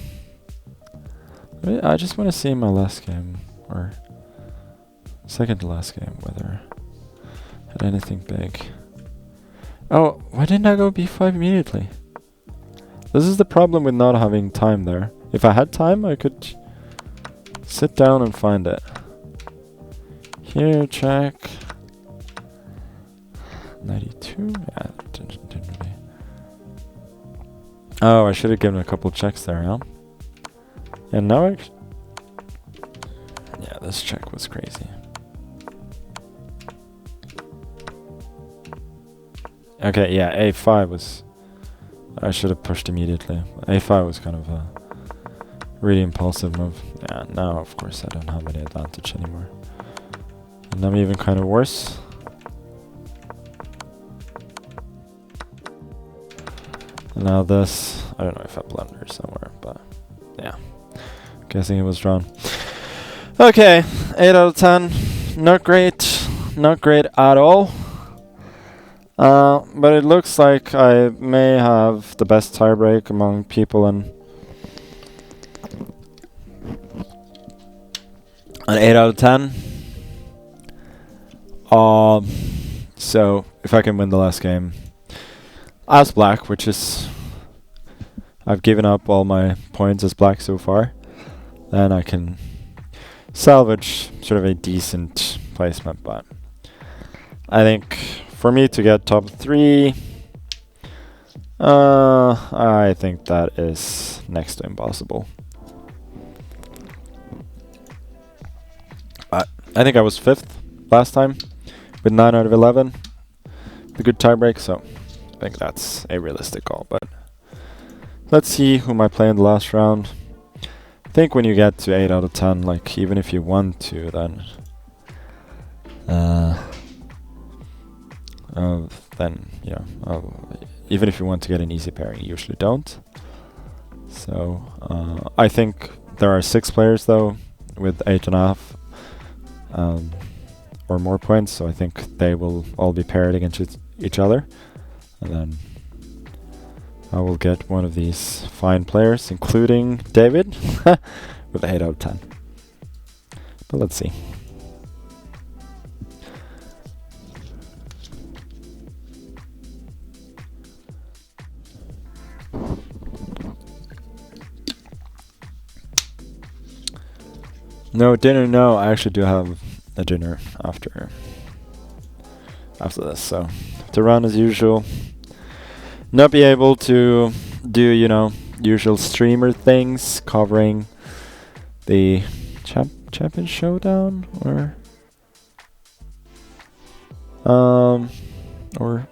I just want to see my last game, or second to last game, whether I had anything big. Oh, why didn't I go b5 immediately? This is the problem with not having time there. If I had time, I could sit down and find it. Here, check. 92? Yeah, didn't really. Oh, I should have given a couple checks there, huh? And now yeah, this check was crazy. Okay, yeah, a5 was... I should have pushed immediately. a5 was kind of a really impulsive move. Yeah, now of course I don't have any advantage anymore. And I'm even kind of worse. And now this... I don't know if I blundered somewhere, but yeah. Guessing it was drawn. Okay, 8 out of 10. Not great. Not great at all. But it looks like I may have the best tiebreak among people, and an 8 out of 10. So if I can win the last game as black, which is... I've given up all my points as black so far, then I can salvage sort of a decent placement. But I think for me to get top 3, I think that is next to impossible. I think I was 5th last time with 9 out of 11. the good tiebreak, so I think that's a realistic call. But let's see whom I play in the last round. I think when you get to 8 out of 10, like even if you want to, then even if you want to get an easy pairing, you usually don't. So I think there are 6 players though with 8.5 or more points, so I think they will all be paired against each other, and then I will get one of these fine players, including David, with 8 out of 10. But let's see. No dinner, no. I actually do have a dinner after this, so to run as usual. Not be able to do, you know, usual streamer things, covering the champion showdown or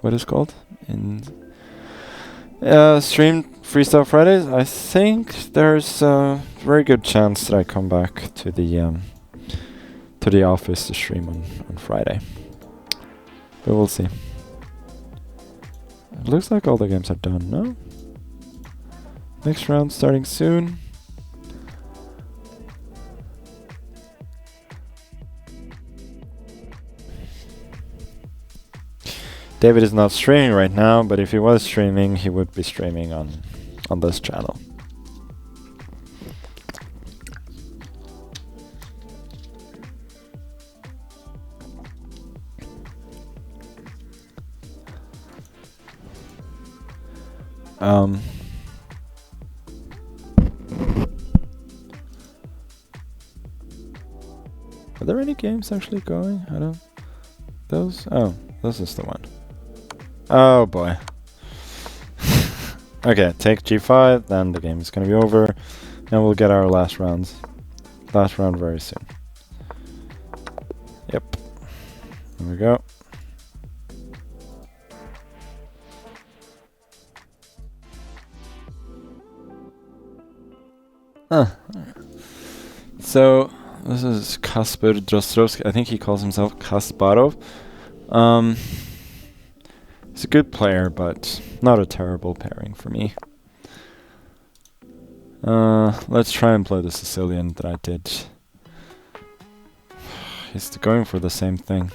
what is called in stream Freestyle Fridays. I think there's a very good chance that I come back to the office to stream on Friday, but we'll see. It looks like all the games are done, no? Next round starting soon. David is not streaming right now, but if he was streaming, he would be streaming on this channel. Are there any games actually going? I don't. Those? Oh, this is the one. Oh boy. Okay, take G5, then the game is gonna be over, and we'll get our last round very soon. Yep. Here we go. So this is Kacper Drozdowski. I think he calls himself Kasparov. He's a good player, but not a terrible pairing for me. Let's try and play the Sicilian that I did. He's going for the same thing.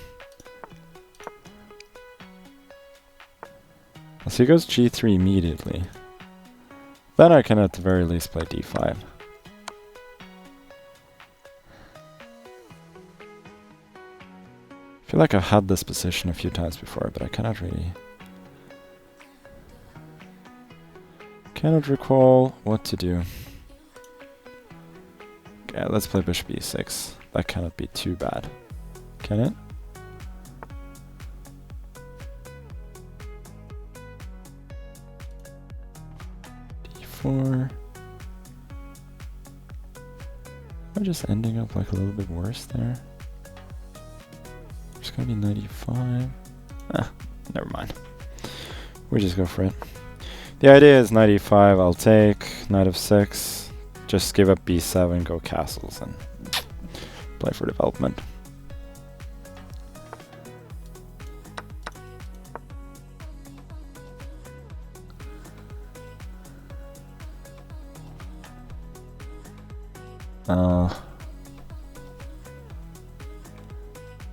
So he goes G3 immediately. Then I can at the very least play D5. I feel like I've had this position a few times before, but I cannot recall what to do. Okay, let's play bishop e6. That cannot be too bad, can it? D4. Am I just ending up like a little bit worse there? It's gonna be 95. Ah, never mind. We just go for it. The idea is 95, I'll take, knight of 6, just give up b7, go castles, and play for development.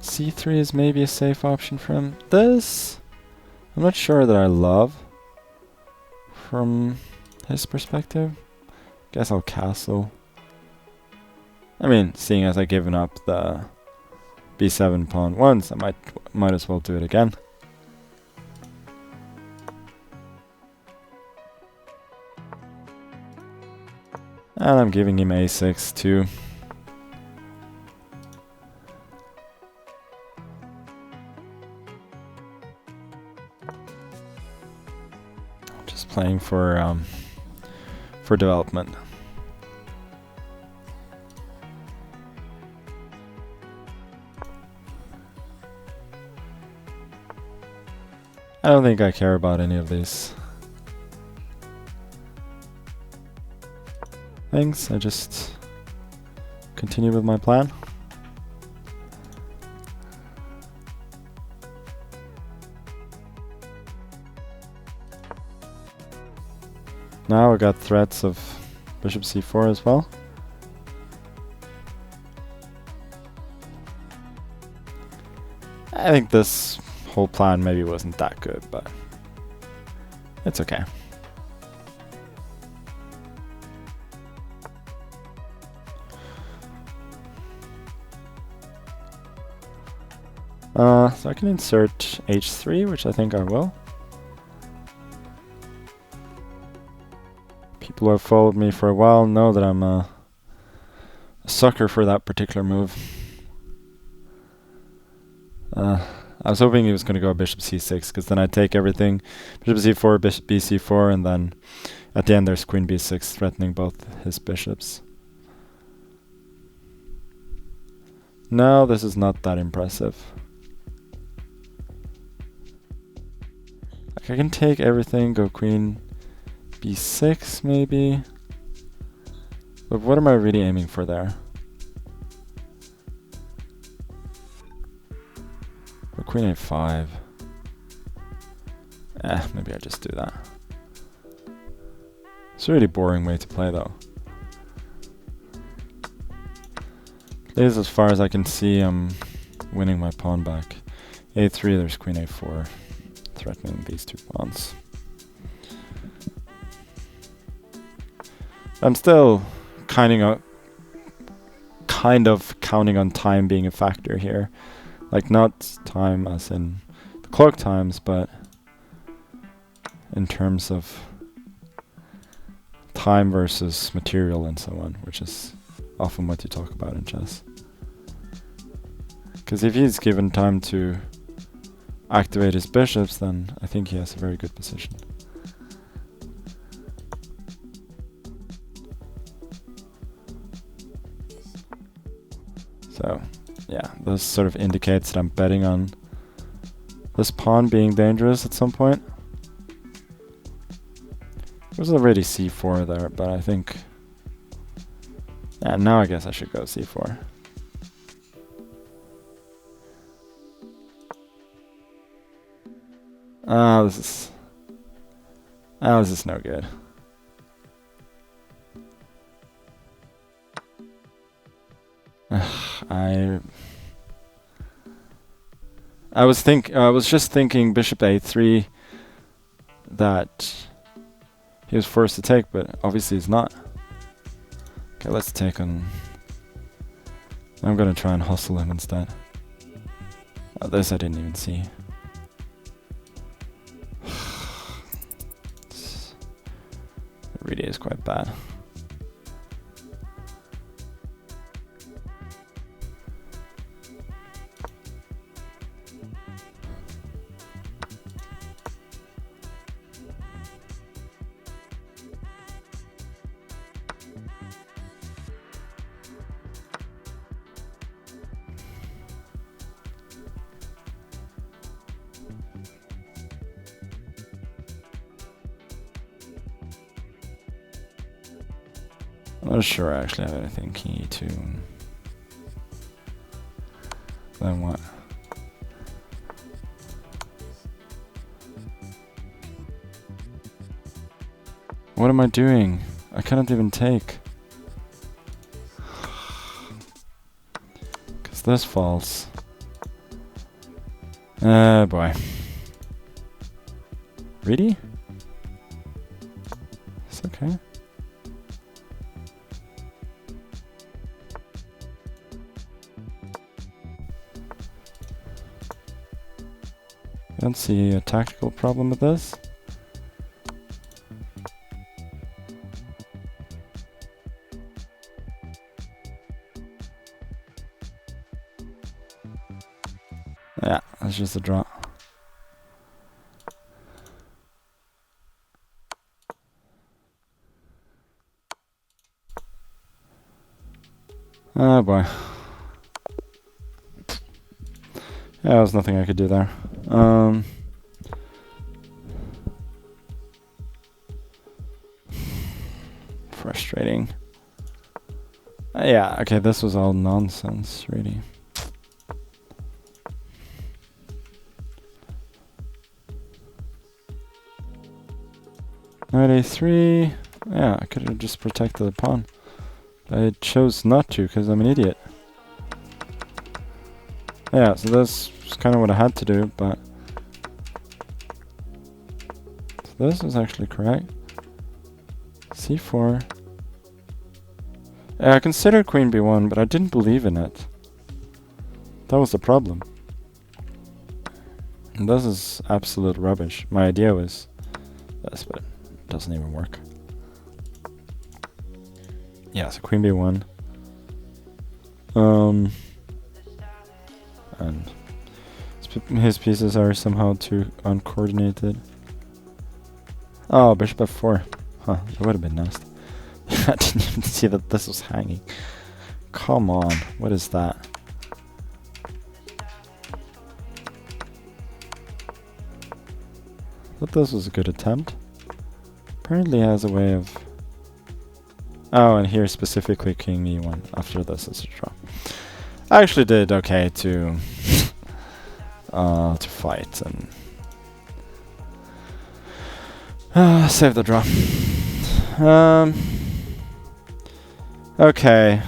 C3 is maybe a safe option for him. This, I'm not sure that I love from his perspective. Guess I'll castle. I mean, seeing as I've given up the b7 pawn once, I might as well do it again. And I'm giving him a6 too. Just playing for development. I don't think I care about any of these things. I just continue with my plan. Now we got threats of bishop c4 as well. I think this whole plan maybe wasn't that good, but it's okay. So I can insert h3, which I think I will. People who have followed me for a while know that I'm a sucker for that particular move. I was hoping he was going to go bishop c6, because then I'd take everything, bishop c4, bishop bc4, and then at the end there's queen b6 threatening both his bishops. No, this is not that impressive. Like, I can take everything, go queen b6 maybe, but what am I really aiming for there? Or queen a5. Maybe I just do that. It's a really boring way to play though. At least as far as I can see, I'm winning my pawn back. a3, there's queen a4, threatening these two pawns. I'm still kind of counting on time being a factor here. Like, not time as in the clock times, but in terms of time versus material and so on, which is often what you talk about in chess. Because if he's given time to activate his bishops, then I think he has a very good position. So, yeah, this sort of indicates that I'm betting on this pawn being dangerous at some point. There's already c4 there, but I think... yeah, now I guess I should go c4. This is no good. I was just thinking bishop a3 that he was forced to take, but obviously he's not. Okay, let's take on... I'm gonna try and hustle him instead. Oh, this I didn't even see. It really is quite bad. I'm not sure I actually have anything key to... then what? What am I doing? I cannot even take. Because this falls. Boy. Really? It's okay. I don't see a tactical problem with this. Yeah, that's just a draw. Oh boy. Yeah, there was nothing I could do there. Yeah, okay, this was all nonsense, really. Knight a3. Yeah, I could have just protected the pawn. I chose not to because I'm an idiot. Yeah, so that's kind of what I had to do, but... So this is actually correct. c4. Yeah, I considered queen b1, but I didn't believe in it. That was the problem. And this is absolute rubbish. My idea was this, but it doesn't even work. Yeah, so queen b1. And his pieces are somehow too uncoordinated. Oh, bishop f4. Huh, that would have been nasty. I didn't even see that this was hanging. Come on, what is that? Thought this was a good attempt. Apparently has a way of... Oh, and here specifically king e1. After this is a draw. I actually did okay to fight and save the draw. Okay,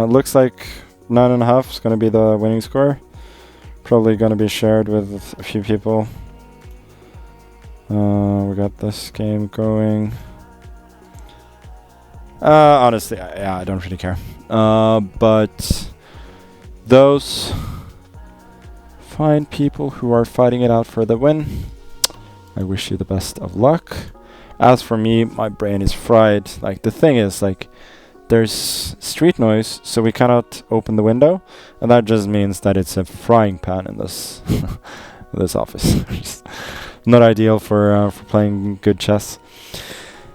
looks like 9.5 is going to be the winning score. Probably going to be shared with a few people. We got this game going. Honestly, I don't really care. But those fine people who are fighting it out for the win, I wish you the best of luck. As for me, my brain is fried. Like, the thing is, like, there's street noise, so we cannot open the window, and that just means that it's a frying pan in this this office. Not ideal for playing good chess.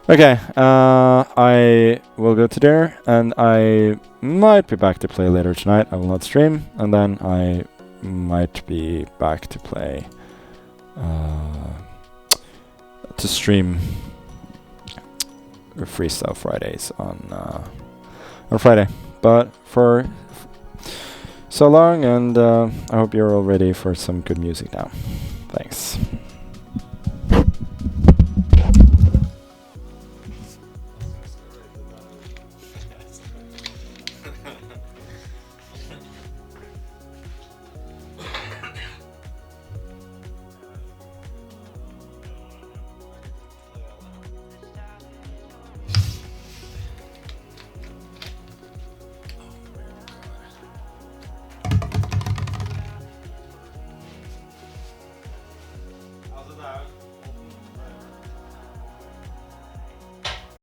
Okay, I will go to there, and I might be back to play later tonight. I will not stream, and then I might be back to play to stream Freestyle Fridays on Friday. But for so long, and I hope you're all ready for some good music now. Thanks.